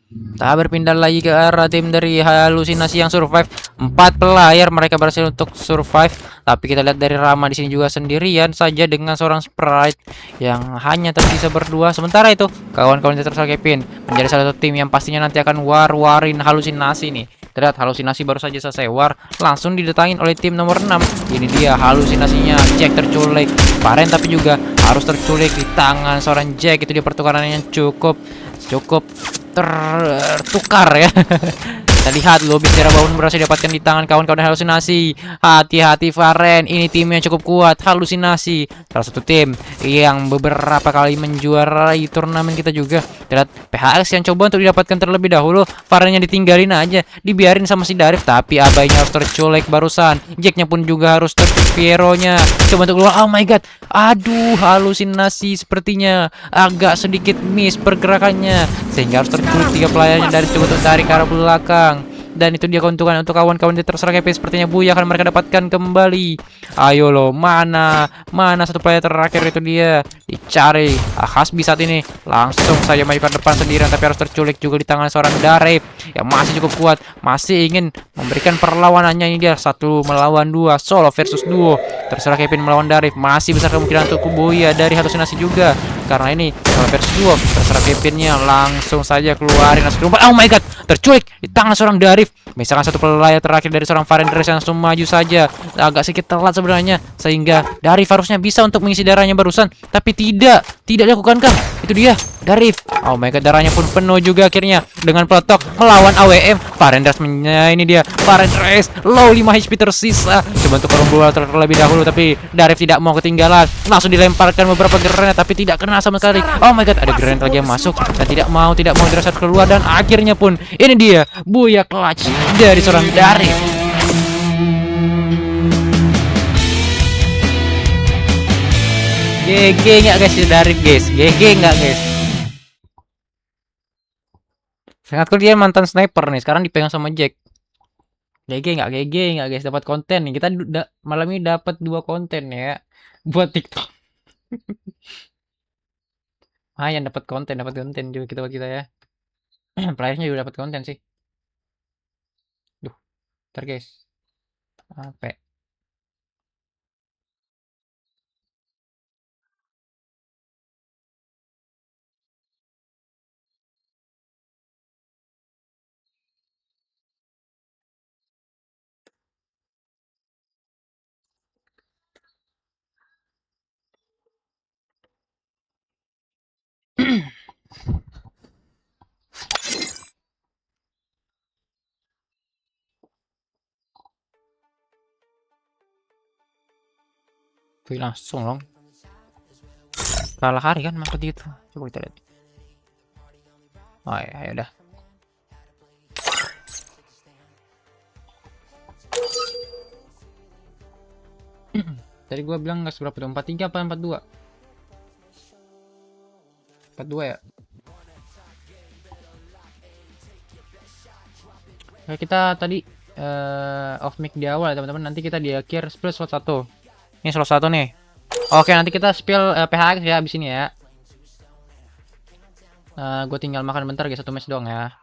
Kita berpindah lagi ke arah tim dari halusinasi yang survive. 4 player mereka berhasil untuk survive, tapi kita lihat dari Rama di sini juga sendirian saja dengan seorang Sprite yang hanya tersisa berdua. Sementara itu kawan-kawan terserah Kevin menjadi salah satu tim yang pastinya nanti akan warin halusinasi nih. Terlihat halusinasi baru saja selesai war, langsung didatangin oleh tim nomor 6. Ini dia halusinasinya, Jack terculik. Faren tapi juga harus terculik di tangan seorang Jack. Itu dia pertukarannya cukup tertukar ya. Kita lihat Lobby Terabaun berhasil didapatkan di tangan kawan-kawan halusinasi. Hati-hati Faren, ini tim yang cukup kuat. Halusinasi salah satu tim yang beberapa kali menjuarai turnamen kita juga. Lihat PHX yang coba untuk didapatkan terlebih dahulu. Farennya ditinggalin aja, dibiarin sama si Darif, tapi abainya harus terculik barusan. Jacknya pun juga harus terculik. Piero-nya coba untuk keluar. Oh my god, aduh, halusinasi sepertinya agak sedikit miss pergerakannya sehingga harus terculik 3 playernya dari coba untuk tarik ke arah belakang. Dan itu dia keuntungan untuk kawan-kawan di terserah KP. Sepertinya Buya akan mereka dapatkan kembali. Ayo loh, mana satu player terakhir, itu dia dicari. Hasbi saat ini langsung saja maju ke depan sendirian, tapi harus terculik juga di tangan seorang Darif yang masih cukup kuat, masih ingin memberikan perlawanannya. Ini dia 1 melawan 2, solo versus duo. Terserah Kevin melawan Darif, masih besar kemungkinan untuk Buya dari halusinasi juga. Karena ini solo versus duo, terserah Kevinnya langsung saja keluarin langsung. Oh my god, terculik di tangan seorang Darif. Misalkan satu player terakhir dari seorang Farendres yang langsung maju saja. Agak sedikit telat sebenarnya, sehingga Darif harusnya bisa untuk mengisi darahnya barusan, tapi tidak dilakukankah? Itu dia Darif. Oh my god, darahnya pun penuh juga akhirnya dengan Protok melawan AWM. Farendras ini dia. Farendras low 5 HP tersisa. Coba untuk Rumble terlebih dahulu tapi Darif tidak mau ketinggalan. Langsung dilemparkan beberapa granat tapi tidak kena sama sekali. Oh my god, ada granat lagi yang masuk dan tidak mau Dirasat keluar dan akhirnya pun ini dia Buya clutch dari seorang Darif. GG nggak guys ya Darif guys? GG nggak guys? Sangat cool, dia mantan sniper nih, sekarang dipegang sama Jack. GG nggak? GG nggak guys? Dapat konten nih. Kita malam ini dapat 2 konten ya buat TikTok. Yang dapat konten juga kita ya. Playersnya juga dapat konten sih. Duh, ntar guys. Apa? Wih, langsung dong. Kalah hari kan maksud itu. Coba kita lihat. Oh ya, ayo dah. Tadi gua bilang nggak seberapa tuh, 43 apa 42? 42 ya. Oke, kita tadi off mic di awal ya teman-teman. Nanti kita di akhir spill slot 1. Ini slot 1 nih. Oke, nanti kita spill PHX ya abis ini ya. Gue tinggal makan bentar guys, 1 match doang ya.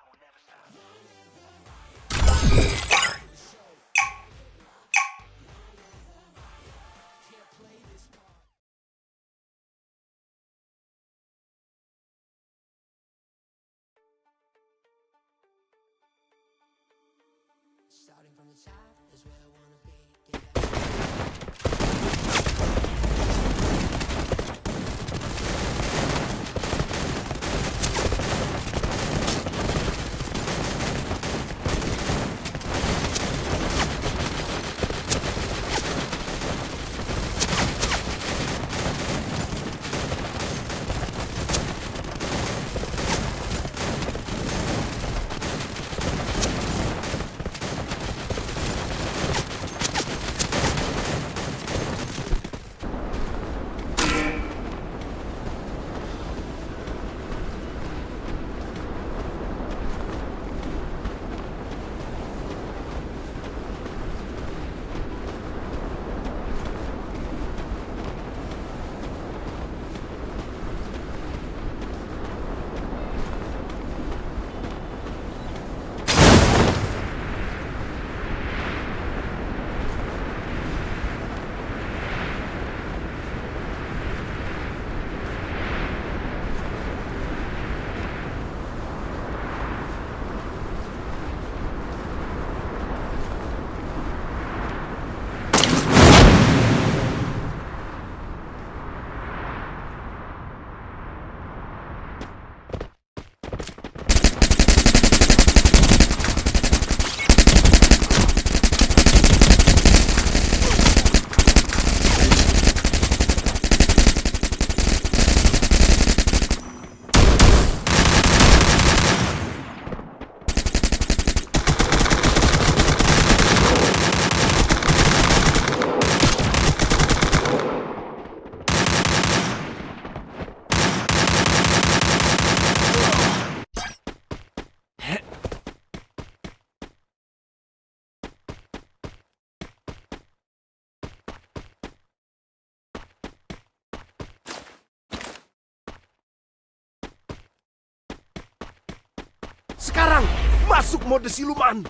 Sekarang, masuk mode siluman.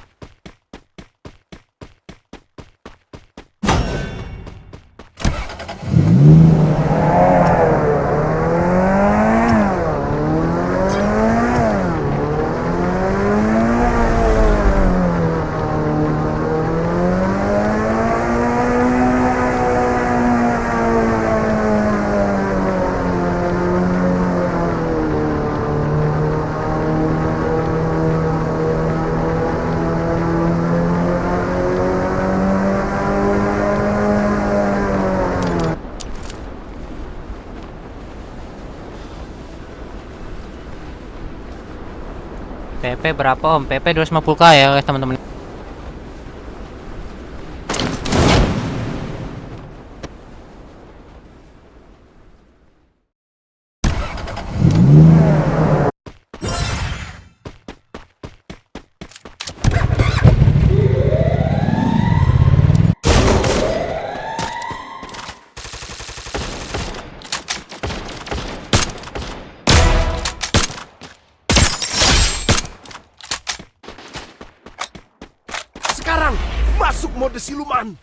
PP berapa om? PP 250k ya guys teman-teman. Sekarang, masuk mode siluman.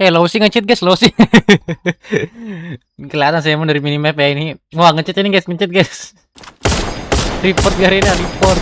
Lousy nge-cheat guys, Lousy. Kelihatan saya emang dari minimap ya ini. Wah, nge-cheat ini guys, nge-cheat guys. Report Garena, report.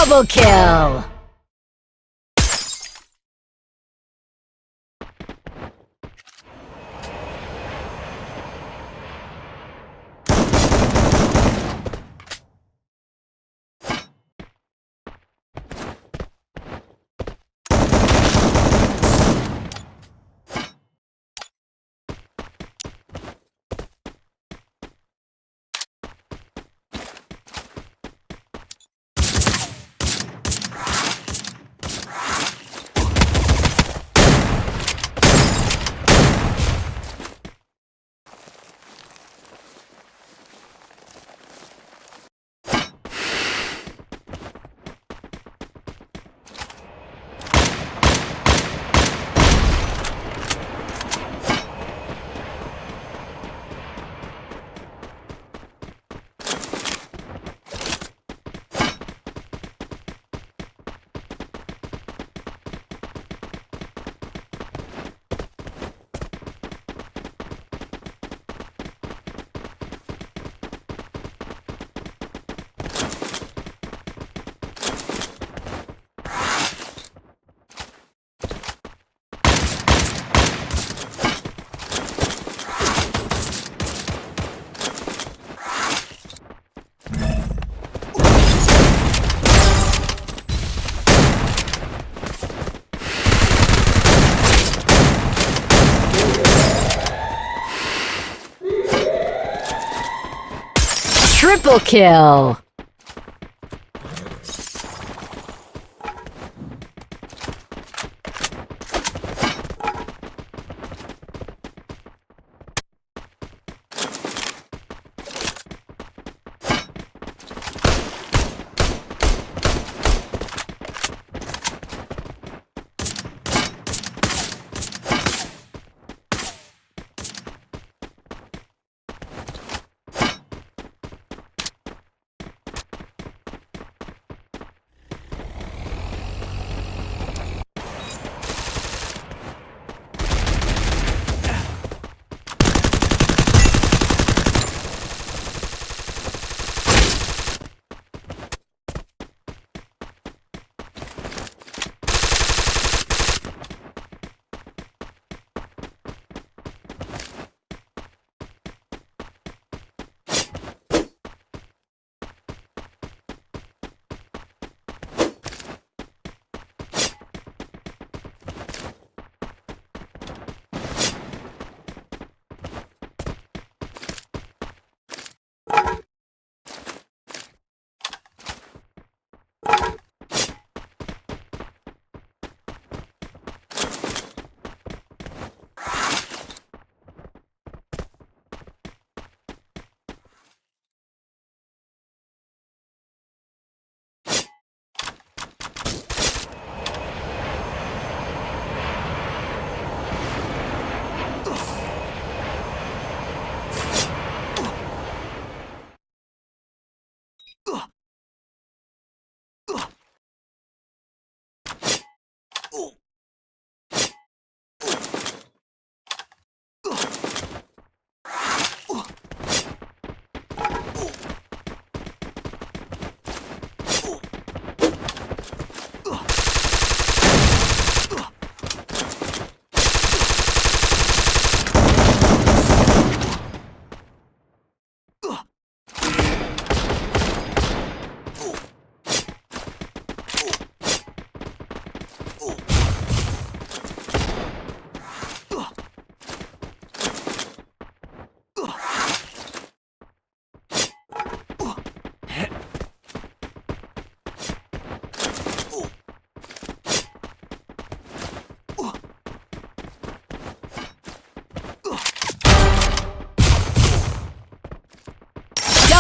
Double kill! Triple kill.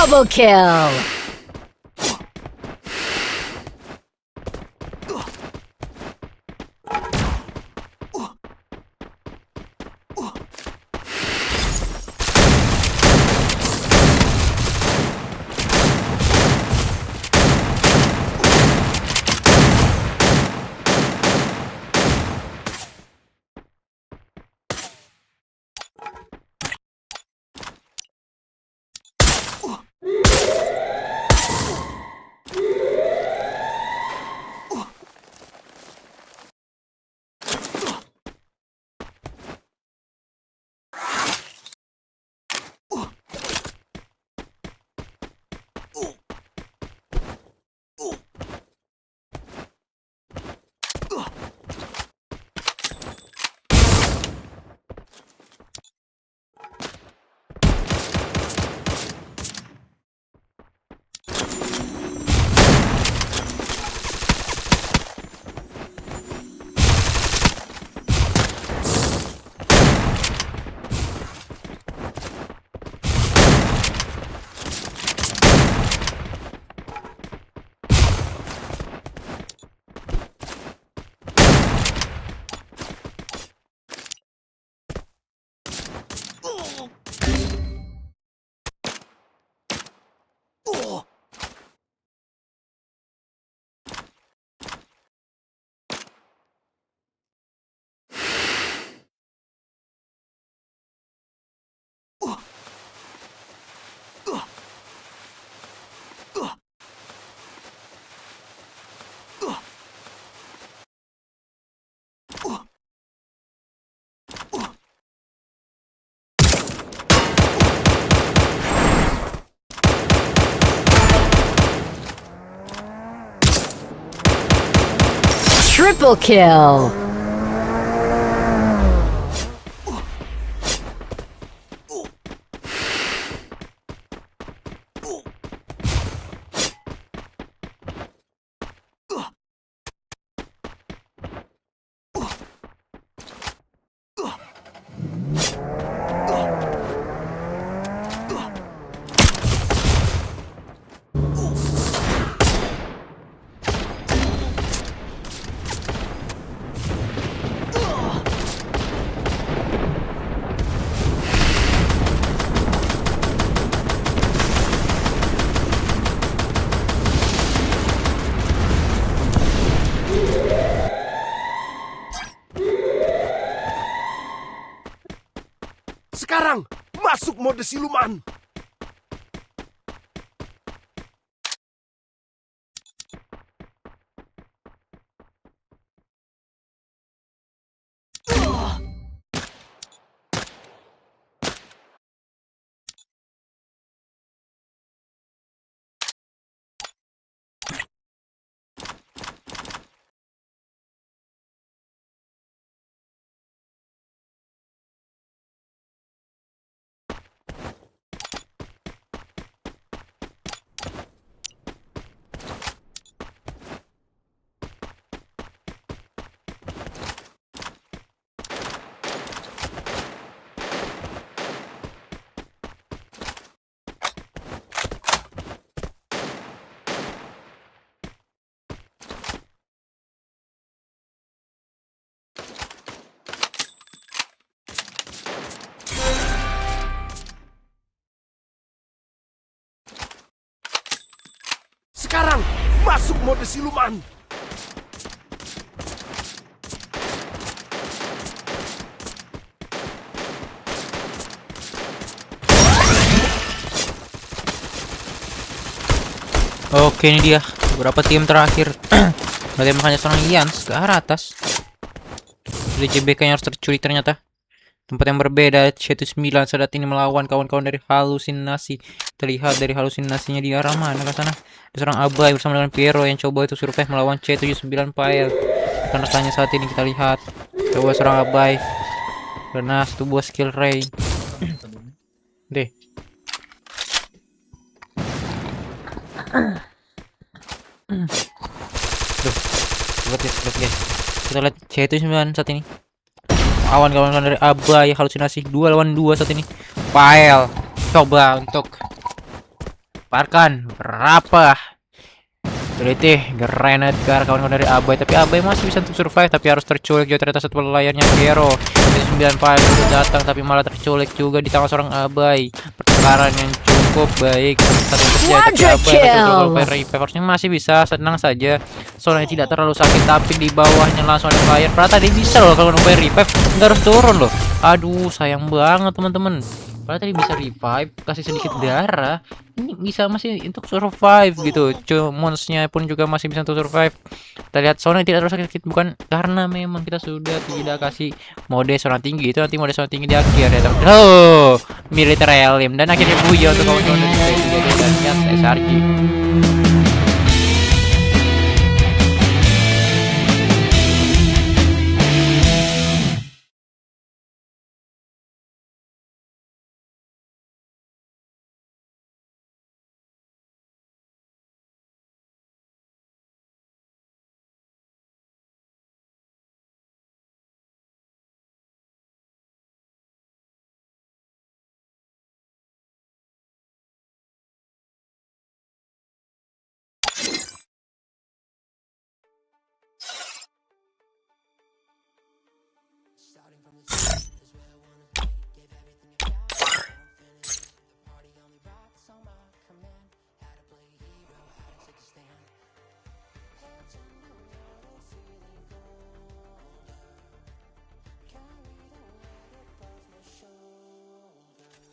Double kill. Triple kill. Sekarang, masuk mode siluman. Sekarang, masuk mode siluman. Oke, ini dia beberapa tim terakhir. Berarti makanya seorang Yans ke arah atas. Jadi JBK yang harus terculik ternyata. Tempat yang berbeda, C9 saat ini melawan kawan-kawan dari halusinasi. Terlihat dari halusinasinya di arah mana ke sana. Ada seorang Abai bersama dengan Piero yang coba itu survive melawan C79 Pile. Rekan-rekannya saat ini kita lihat. Coba seorang Abai karena satu buah skill Ray. Deh. Duh, guys. Kita lihat C79 saat ini. Awan kawan-kawan dari Abai halusinasi 2 lawan 2 saat ini. File coba untuk parkan berapa Teliti granat ke arah kawan-kawan dari Abai, tapi Abai masih bisa untuk survive, tapi harus terculik juga ternyata satu layarnya Piero. 9 File sudah datang tapi malah terculik juga di tangan seorang Abai. Pertukaran yang cukup baik saat yang terjadi, tapi Abai harusnya masih bisa senang saja soalnya tidak terlalu sakit, tapi di bawahnya langsung ada player. Padahal tadi bisa loh kalau Abai revive, nggak harus turun loh. Aduh sayang banget teman-teman. Padahal tadi bisa revive, kasih sedikit darah, ini bisa masih untuk survive gitu. Monsnya pun juga masih bisa untuk survive. Kita lihat soalnya tidak terlalu sakit, bukan karena memang kita sudah tidak kasih mode seorang tinggi. Itu nanti mode seorang tinggi di akhir ya teman. Oh, military elim dan akhirnya Buya untuk kawan-kawan dari T3 dan lihat SRG. Starting from the top is where I wanna be. Gave everything I got for infinity. The party only rocks on my command. How to play hero, how to take a stand. Heads underwater, feeling colder. Carried away above my shoulders.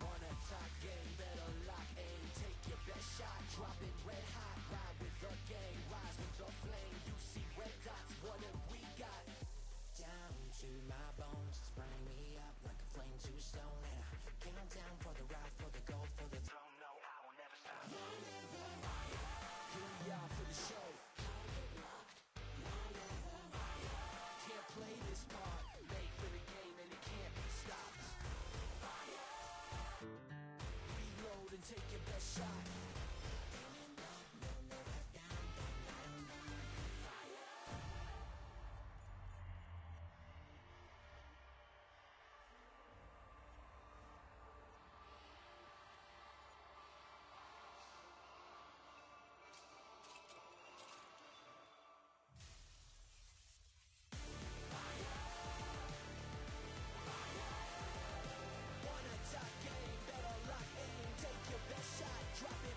One attack game, better lock aim. Take your best shot, drop it red hot. Ride with the gang, rise with the flame. You see red dots, what have we got? Down to my bones, it's burning me up like a flame to stone. And I count down for the ride, for the gold, for the throne. No, I will never stop. Here we are for the show. Can't play this part, late for the game and it can't be stopped. Reload and take your best shot. One attack game, better lock aim. Take your best shot, drop it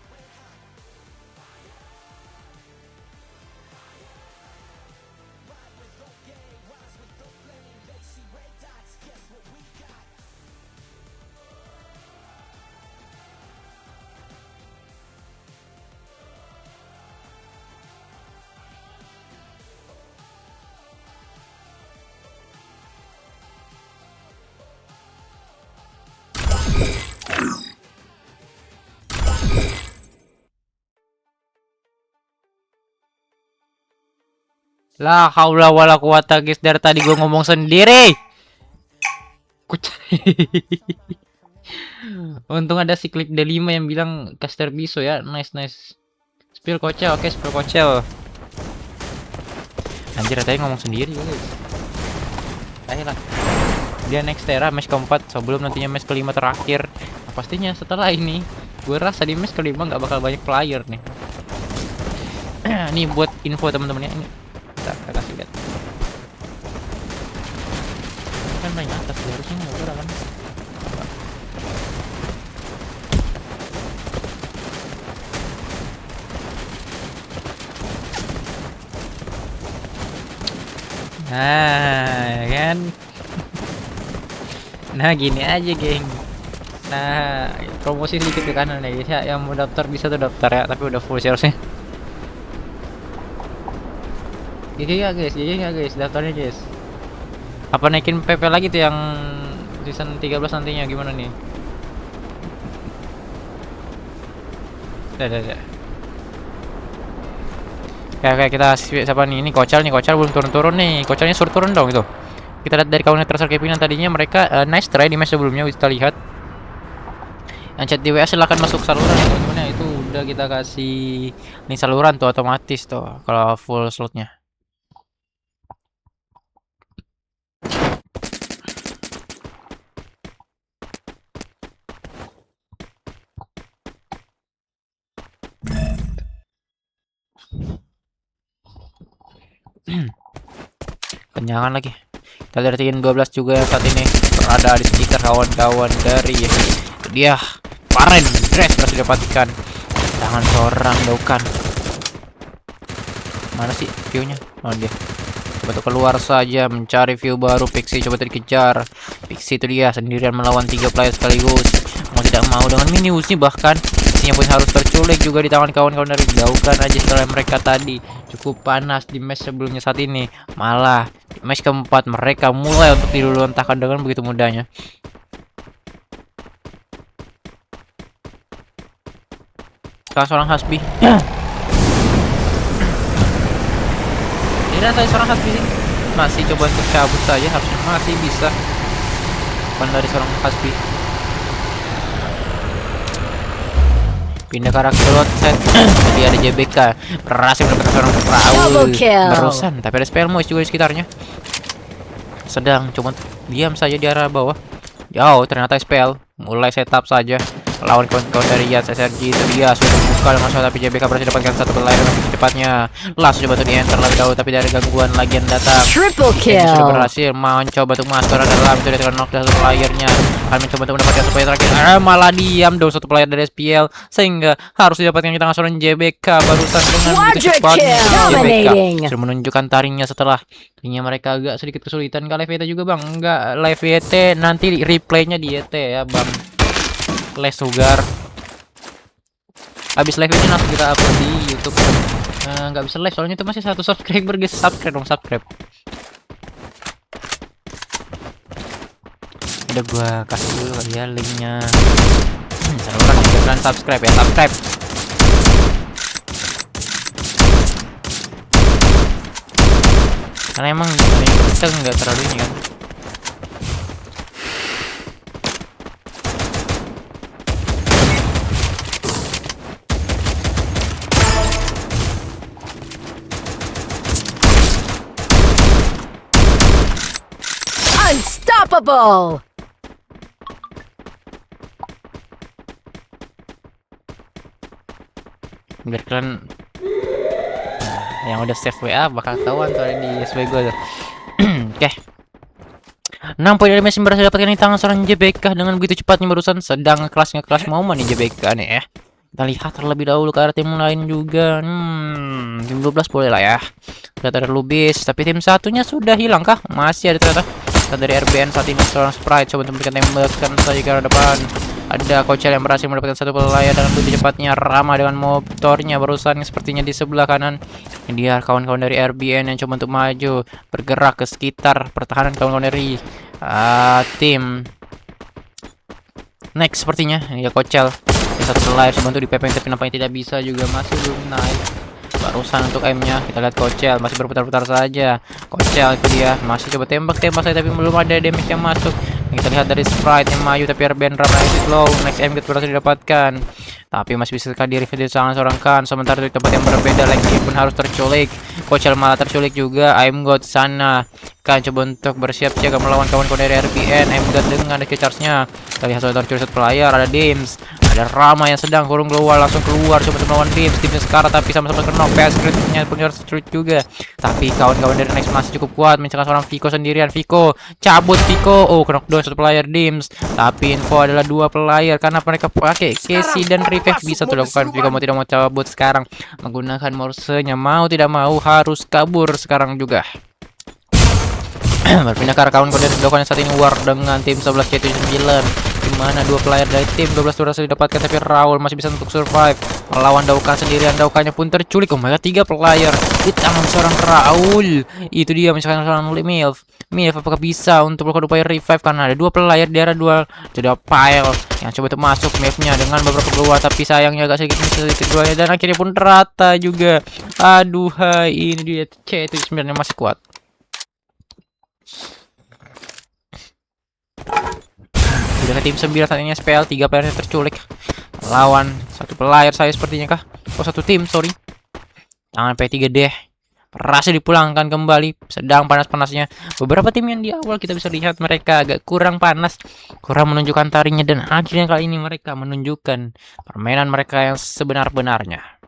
Lah haula wala quwata guys, dari tadi gua ngomong sendiri. Untung ada si klik D5 yang bilang caster biso ya. Nice nice. Spill kocel, oke spill kocel. Anjir tadi ngomong sendiri guys. Ayolah. Dia next Tera match keempat sebelum nantinya match kelima terakhir. Nah, pastinya setelah ini gue rasa di match kelima nggak bakal banyak player nih. Ini buat info teman-teman ya, ini kita kasih lihat kan main atas dia harusnya nggak kurang kan. Nah kan. Nah gini aja geng. Nah promosi sedikit ke kanan ya guys ya. Yang mau daftar bisa tuh daftar ya. Tapi udah full harusnya. GG ya guys daftarnya guys. Apa naikin PP lagi tuh yang season 13 nantinya gimana nih? Dah. Kayak kita siapa nih? Ini Kocal belum turun-turun nih. Kocalnya suruh turun dong itu. Kita lihat dari kawan transfer Kevin tadinya mereka nice try di match sebelumnya kita lihat. Yang chat di WA silahkan masuk saluran ya teman-teman ya. Itu udah kita kasih nih saluran tuh otomatis tuh kalau full slotnya. Kenyangan lagi. Kita lihatin 12 juga saat ini berada di sekitar kawan-kawan dari dia Faren Dress berhasil didapatkan tangan seorang Daukan. Mana sih view-nya? Oh dia. Coba tuh keluar saja mencari view baru. Pixie coba dikejar. Pixie itu dia sendirian melawan 3 player sekaligus. Mau tidak mau dengan Minius nih bahkan Pixinya pun harus terculik juga di tangan kawan-kawan dari Daukan aja setelah mereka tadi cukup panas di match sebelumnya. Saat ini malah di match keempat mereka mulai untuk diluluntahkan dengan begitu mudahnya. Salah seorang Hasbi. Ini saya seorang Hasbi masih coba untuk cabut saja, harusnya masih bisa. Bukan dari seorang Hasbi. Pindah karakter set. Jadi ada JBK berhasil mendapatkan seorang Double kill. barusan, tapi ada spell moist juga di sekitarnya. Sedang cuma diam saja di arah bawah. Jauh ternyata spell mulai setup saja lawan kawan-kawan dari Yas SRG itu dia sudah membuka masalah, tapi JBK berhasil dapatkan satu player dengan secepatnya. Langsung coba tuh di enter lebih dahulu, tapi dari gangguan lagi yang datang. Triple Ini sudah kill. berhasil mencoba untuk masuk ke dalam, itu dia tekan knock satu playernya. Akan mencoba untuk mendapatkan satu player terakhir. Malah diam dong satu player dari SPL sehingga harus didapatkan di tangan seorang JBK barusan dengan begitu Quadra cepatnya. kill. JBK Dominating. sudah menunjukkan taringnya setelah tadinya mereka agak sedikit kesulitan ke live YT juga bang. Enggak live YT nanti replaynya di YT ya bang. Les Sugar. Habis live ini langsung kita upload di YouTube. Nggak bisa live soalnya itu masih 1 subscriber guys. Subscribe dong, subscribe. Udah gua kasih dulu kali ya linknya. Saluran jangan subscribe ya, subscribe. Karena emang kita nggak terlalu ini kan. Unstoppable. Biar kalian yang udah save WA bakal ketahuan tuh di SW gue tuh. Oke. 6 poin dari Messi berhasil dapatkan di tangan seorang JBK dengan begitu cepatnya barusan. Sedang ngekelas momen nih JBK nih ya. Kita lihat terlebih dahulu ke arah tim lain juga. Tim 12 boleh lah ya. Ternyata ada Lubis, tapi tim satunya sudah hilang kah? Masih ada ternyata. Kita dari RBN saat ini seorang Sprite coba untuk memberikan tembakan saja ke arah depan. Ada Kocal yang berhasil mendapatkan satu player dengan begitu cepatnya. Rama dengan motornya barusan sepertinya di sebelah kanan. Ini dia kawan-kawan dari RBN yang coba untuk maju bergerak ke sekitar pertahanan kawan-kawan dari tim next sepertinya. Ini dia Kocal. Satu player coba untuk di PP tapi nampaknya tidak bisa juga, masih belum naik. Barusan untuk M-nya kita lihat Kocel masih berputar-putar saja. Kocel itu dia masih coba tembak-tembak saya tapi belum ada damage yang masuk. Kita lihat dari Sprite yang maju tapi Arben Ram exit low. Next M berhasil didapatkan. Tapi masih bisa di revive di tangan seorang Kan. Sementara di tempat yang berbeda lagi pun harus terculik. Kocel malah terculik juga. I'm God sana. Kan coba untuk bersiap siaga melawan kawan-kawan dari RBN. I'm God dengan ada charge-nya. Kita lihat soal terculik satu player ada Dims. Ada Rama yang sedang kurung keluar, langsung keluar coba melawan timnya sekarang tapi sama-sama kena PS crit-nya pun harus crit juga. Tapi kawan-kawan dari Next masih cukup kuat mencegah seorang Vico sendirian. Vico cabut Vico. Oh, knockdown satu player Dims. Tapi info adalah dua player karena mereka pakai Casey dan Revive bisa dilakukan. Vico mau tidak mau cabut sekarang menggunakan morsenya, mau tidak mau harus kabur sekarang juga. Berpindah ke arah kawan-kawan dari dilakukan saat ini war dengan tim 11 C79 dimana dua player dari tim 12 berhasil didapatkan tapi Raul masih bisa untuk survive melawan Daukan sendirian. Daukannya pun terculik. Oh my god, 3 player di tangan seorang Raul. Itu dia mencari seorang Milf. Apakah bisa untuk melakukan upaya revive karena ada 2 player di arah dual. Jadi pile yang coba untuk masuk Milfnya dengan beberapa keluar tapi sayangnya agak sedikit duanya dan akhirnya pun rata juga. Aduh, ini dia C79 yang masih kuat. Udah ke tim 9 saat ini SPL 3 player terculik lawan 1 player saya sepertinya kah? Oh, 1 tim, sorry. Tangan P3D berhasil dipulangkan kembali. Sedang panas-panasnya beberapa tim yang di awal kita bisa lihat mereka agak kurang panas, kurang menunjukkan taringnya dan akhirnya kali ini mereka menunjukkan permainan mereka yang sebenar-benarnya.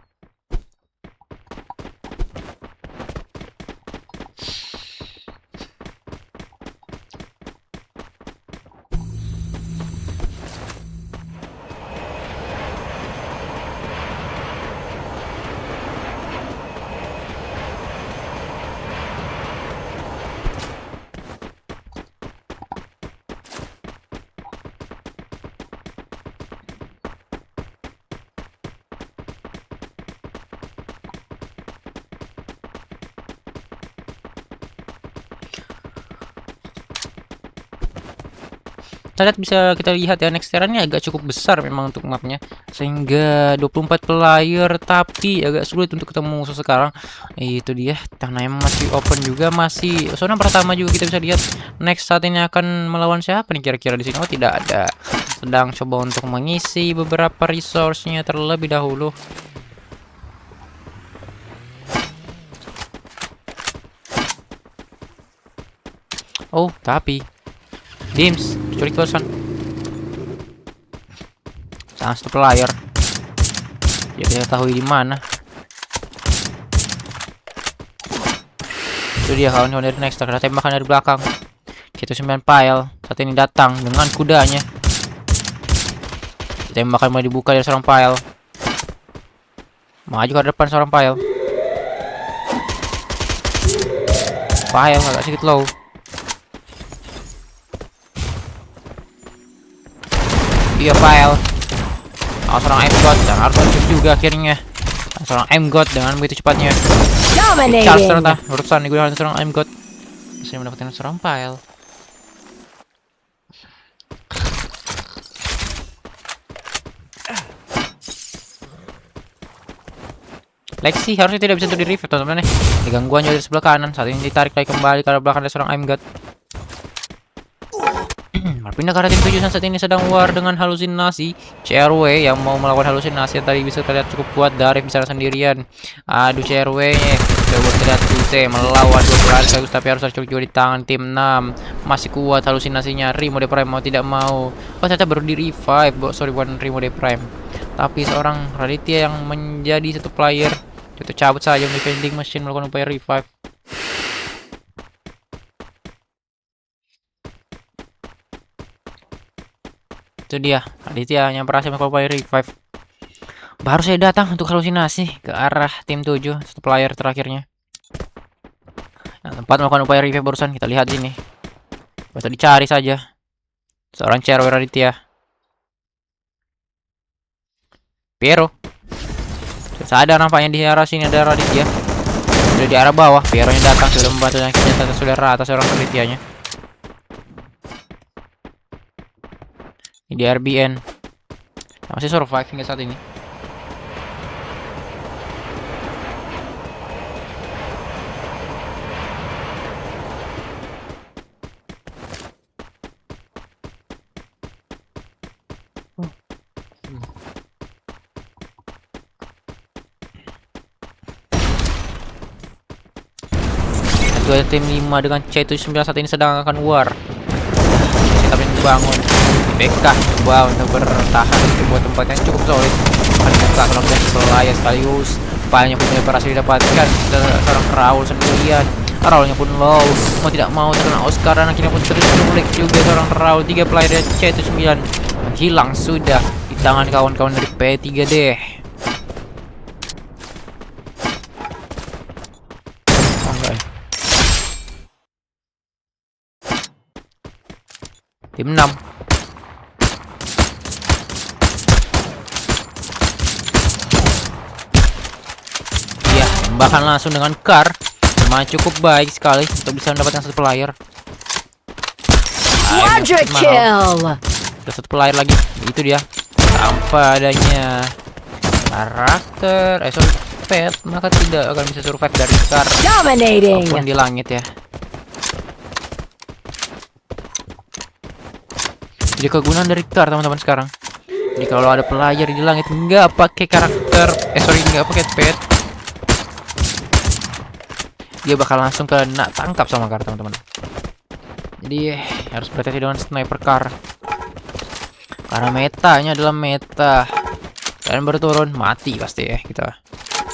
Bisa kita lihat ya, next teranya agak cukup besar memang untuk mapnya sehingga 24 player tapi agak sulit untuk ketemu musuh sekarang. Itu dia, tanah yang masih open juga, masih zona pertama juga kita bisa lihat. Next saat ini akan melawan siapa nih kira-kira di sini? Oh, tidak ada. Sedang coba untuk mengisi beberapa resource-nya terlebih dahulu. Oh, tapi Dims culik barusan. Sangat 1 player. Jadi kita tahu di mana. Itu dia kawan-kawan dari Next. Ada tembakan dari belakang. C9 pile saat ini datang dengan kudanya. Tembakan mulai dibuka dari seorang pile. Maju ke depan seorang pile. Pile agak sedikit low. Dia file seorang M-God dan harus hancur juga akhirnya. Seorang M-God dengan begitu cepatnya charge ternyata urusan digunakan seorang M-God bisa mendapatkan seorang file. Lexi harusnya tidak bisa untuk di revive teman-teman ya. Digangguan dari sebelah kanan, saat ini ditarik lagi kembali ke arah belakang dari seorang M-God. Pindah ke arah tim 7 saat ini sedang war dengan halusinasi CRW yang mau melawan halusinasi yang tadi bisa terlihat cukup kuat dari bicara sendirian. Aduh, CRW nya coba terlihat Tuse melawan 2 player sekaligus tapi harus terculik juga di tangan tim 6. Masih kuat halusinasinya. Rimo de Prime mau tidak mau. Oh, ternyata baru di revive. Sorry, bukan Rimo de Prime tapi seorang Raditya yang menjadi 1 player. Kita cabut saja untuk vending machine melakukan upaya revive. Itu dia, Aditya yang berhasil melakukan upaya revive. Baru saya datang untuk halusinasi ke arah tim 7, 1 player terakhirnya. Nah, tempat melakukan upaya revive barusan kita lihat sini. Betul dicari saja. Seorang cewek Raditya. Piero. Sadar nampaknya di arah sini ada Raditya. Sudah di arah bawah, Piero yang datang sudah membantu dan akhirnya sudah rata seorang Radityanya. Di RBN masih survive hingga saat ini. juga tim 5 dengan C79 saat ini sedang akan war. Tapi bangun BK coba untuk bertahan di sebuah tempat yang cukup solid. Akan buka kalau dari Pelaya sekaligus. Banyak pun berhasil didapatkan seorang Raul sendirian. Raulnya pun low, mau tidak mau terkena Oscar dan akhirnya pun terculik juga seorang Raul. 3 player dari C79 hilang sudah di tangan kawan-kawan dari P3D. Tim 6. Ya, tembakan langsung dengan car. Memang cukup baik sekali untuk bisa mendapatkan satu player. Quadra kill. Ada satu player lagi. Itu dia. Tanpa adanya karakter, pet, maka tidak akan bisa survive dari car Dominating. maupun di langit ya. Jadi kegunaan dari car teman-teman sekarang. Jadi kalau ada player di langit nggak pakai karakter, nggak pakai pet, dia bakal langsung kena tangkap sama car teman-teman. Jadi harus berhati-hati dengan sniper car. Karena metanya adalah meta. Dan berturun mati pasti ya kita.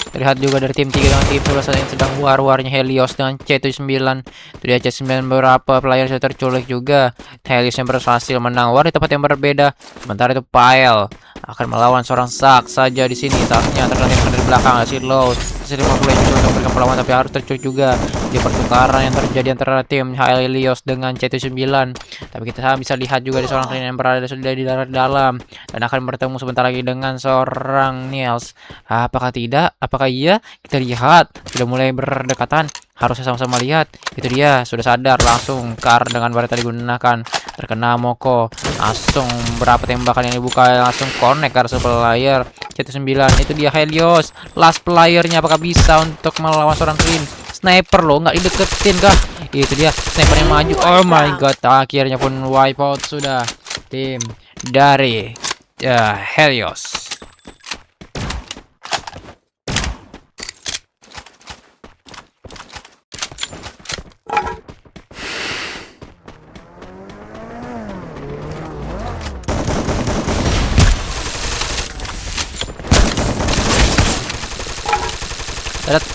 Terlihat juga dari tim 3 dengan tim 11 saat ini sedang war-warnya Helios dengan C79. Itu dia C9 beberapa player sudah terculik juga. Helios yang berhasil menang war di tempat yang berbeda. Sementara itu Pael akan melawan seorang Sak saja di sini. Saknya terlihat dari belakang hasil low. Hasil 50 juga untuk mereka melawan tapi harus terculik juga di pertukaran yang terjadi antara tim Helios dengan C79. Tapi kita bisa lihat juga di seorang Rin yang berada sudah di dalam dan akan bertemu sebentar lagi dengan seorang Niels. Apakah tidak? Apakah iya? Kita lihat sudah mulai berdekatan. Harusnya sama-sama lihat. Itu dia sudah sadar langsung car dengan barita digunakan terkena Moko. Langsung berapa tembakan yang dibuka langsung connect car player C9. Itu dia Helios. Last playernya apakah bisa untuk melawan seorang Rin? Sniper loh, nggak dideketin kah? Itu dia sniper yang maju. Oh my god, akhirnya pun wipe out sudah tim dari Helios.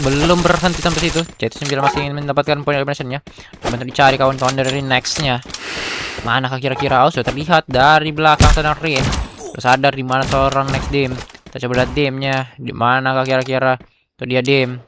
Belum berhenti sampai situ. C9 masih ingin mendapatkan poin elimination-nya. Coba dicari kawan-kawan dari next-nya. Manakah kira-kira? Oh, sudah terlihat dari belakang sana Rin. Sudah sadar di mana seorang next dim. Kita coba lihat dimnya. Di manakah kira-kira? Itu dia dim.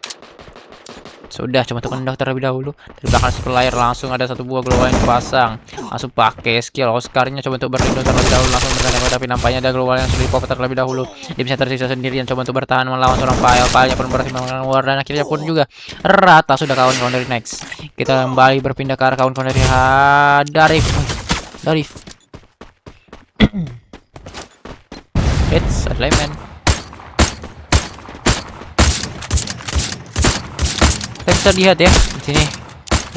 Sudah cuma untuk kendok terlebih dahulu. Dari belakang si player langsung ada satu buah global yang dipasang. Langsung pakai skill Oscar-nya coba untuk berlindung terlebih dahulu langsung bertembak tapi nampaknya ada global yang sudah di-pop terlebih dahulu. Dia bisa tersisa sendirian coba untuk bertahan melawan seorang Pael-Paelnya pun berhasil melawan war dan akhirnya pun juga rata sudah kawan-kawan dari next. Kita kembali berpindah ke arah kawan-kawan dari Darif. It's a lemon. Kita bisa lihat ya di sini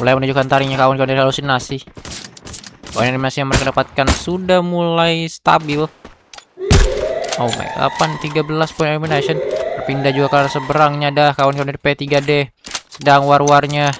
mulai menunjukkan taringnya kawan-kawan dari halusinasi. Poin animasi yang mereka dapatkan sudah mulai stabil. Oh my, 13 poin elimination. Berpindah juga ke arah seberangnya dah kawan-kawan dari P3D. Sedang war-warnya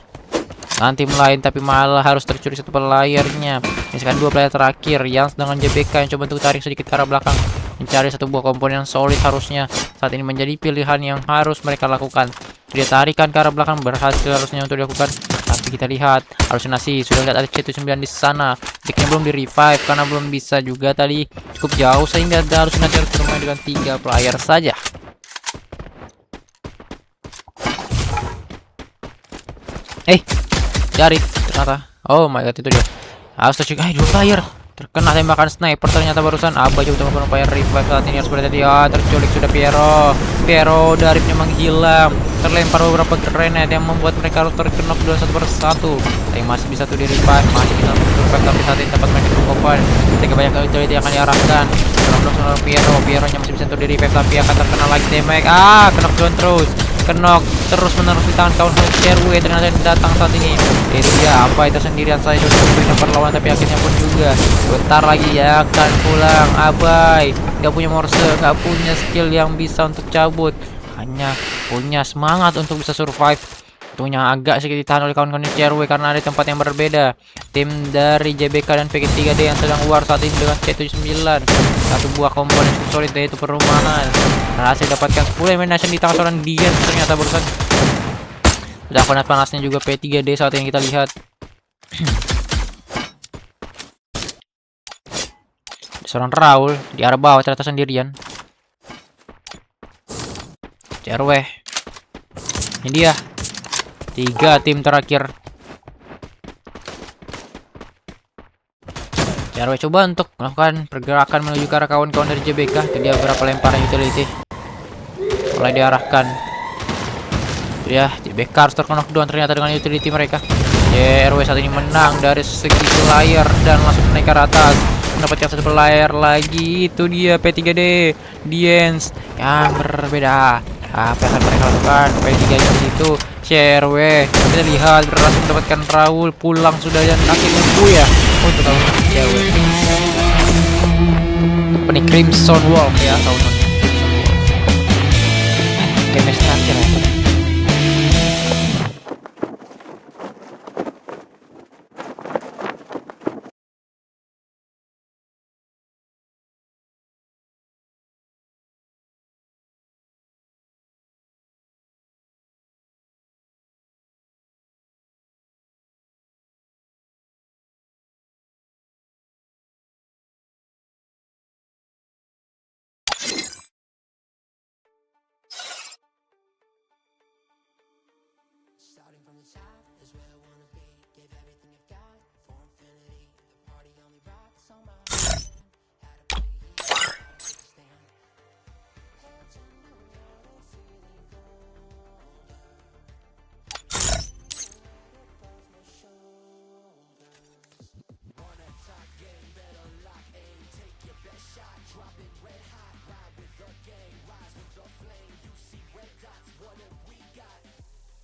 nanti lain tapi malah harus tercuri satu playernya. Misalkan 2 player terakhir yang sedang JBK yang coba untuk tarik sedikit ke arah belakang. Mencari satu buah komponen yang solid harusnya saat ini menjadi pilihan yang harus mereka lakukan. Dia tarikan ke arah belakang berhasil harusnya untuk dilakukan. Tapi kita lihat halusinasi sudah lihat ada C79 di sana. Deknya belum di revive karena belum bisa juga tadi cukup jauh sehingga ada halusinasi harus bermain dengan 3 player saja. Dari ternyata. Oh my god, itu dia. Harus tercuri 2 player. Terkena tembakan sniper ternyata barusan. Abah coba teman player revive saat ini harus berhati-hati. Terculik sudah Piero Darifnya menghilang. Terlempar beberapa grenade yang membuat mereka harus terkena dua satu persatu. Tapi masih bisa tuh di revive. Masih bisa survive tapi saat ini tempat mereka cukup. Ketika banyak utility akan diarahkan. Seorang Piero-nya masih bisa tuh di revive tapi akan terkena lagi damage. Kena down terus. Kenok terus menerus di tangan kawan RW ternyata yang datang saat ini. Itu dia apa itu sendirian saya sudah punya perlawanan tapi akhirnya pun juga bentar lagi ya akan pulang. Abai nggak punya morse, nggak punya skill yang bisa untuk cabut, hanya punya semangat untuk bisa survive Waktunya agak sedikit ditahan oleh kawan-kawan CRW karena ada tempat yang berbeda. Tim dari JBK dan PG3D yang sedang war saat ini dengan C79. Satu buah komponen solid yaitu perumahan. Berhasil dapatkan 10 elimination di tangan seorang Dian ternyata barusan. Sudah panas-panasnya juga P3D saat ini kita lihat. Seorang Raul di arah bawah ternyata sendirian. CRW. Ini dia. 3 tim terakhir. CRW coba untuk melakukan pergerakan menuju ke arah kawan-kawan dari JBK. Jadi beberapa lemparan utility mulai diarahkan. Ya, JBK harus terkena ternyata dengan utility mereka. CRW saat ini menang dari segi player dan langsung naik ke atas. Mendapatkan satu player lagi. Itu dia P3D Diens yang berbeda. Apa yang akan mereka lakukan? P3 di situ. CRW kita lihat berhasil mendapatkan Raul pulang sudah dan akhirnya nunggu ya untuk kawan CRW. Apa nih, Crimson Wolf ya kawan-kawan. Game match terakhir ya. Starting from the top is where I wanna be. Gave everything I've got for infinity. The party only rocks on my hand. Had to play hero, had to take a stand. Held to my water, feeling colder. Above my shoulders. One attack game, better lock aim. Take your best shot, drop it red hot. Ride with the gang, rise with the flame. You see red dots, what have we got?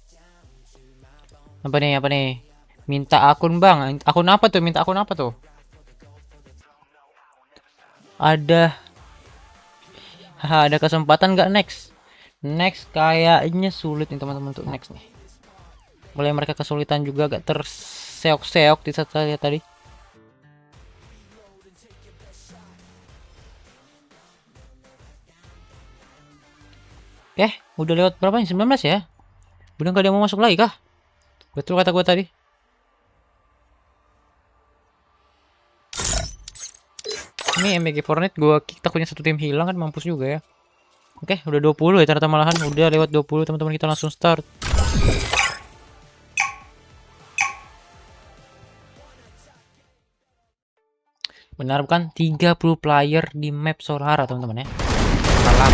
Down to my bone. Apa nih? Minta akun bang. Akun apa tuh? Minta akun apa tuh? Ada kesempatan nggak next? Next kayaknya sulit nih teman-teman untuk next nih. Mulai mereka kesulitan juga, agak terseok-seok di saat saya lihat tadi. Udah lewat berapa nih? 19 ya? Udah nggak ada yang mau masuk lagi kah? Betul kata gue tadi. Ini MG Fortnite gue kick, takutnya satu tim hilang kan, mampus juga ya. Oke, udah 20 ya ternyata, malahan udah lewat 20 teman-teman, kita langsung start. Benar bukan 30 player di map Sorhara teman-teman ya. Salam.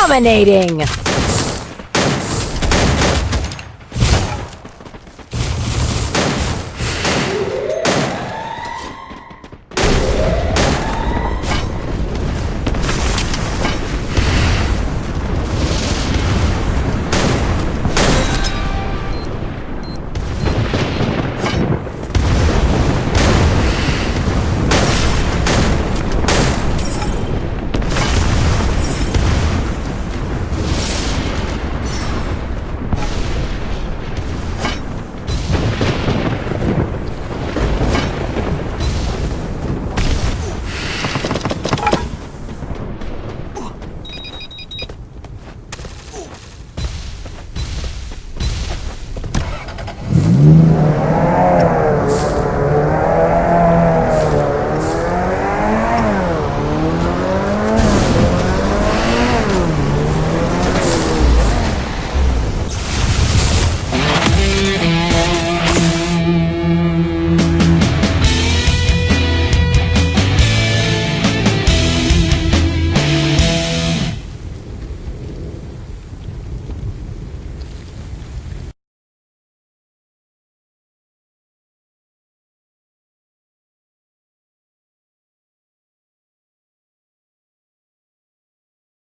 Dominating.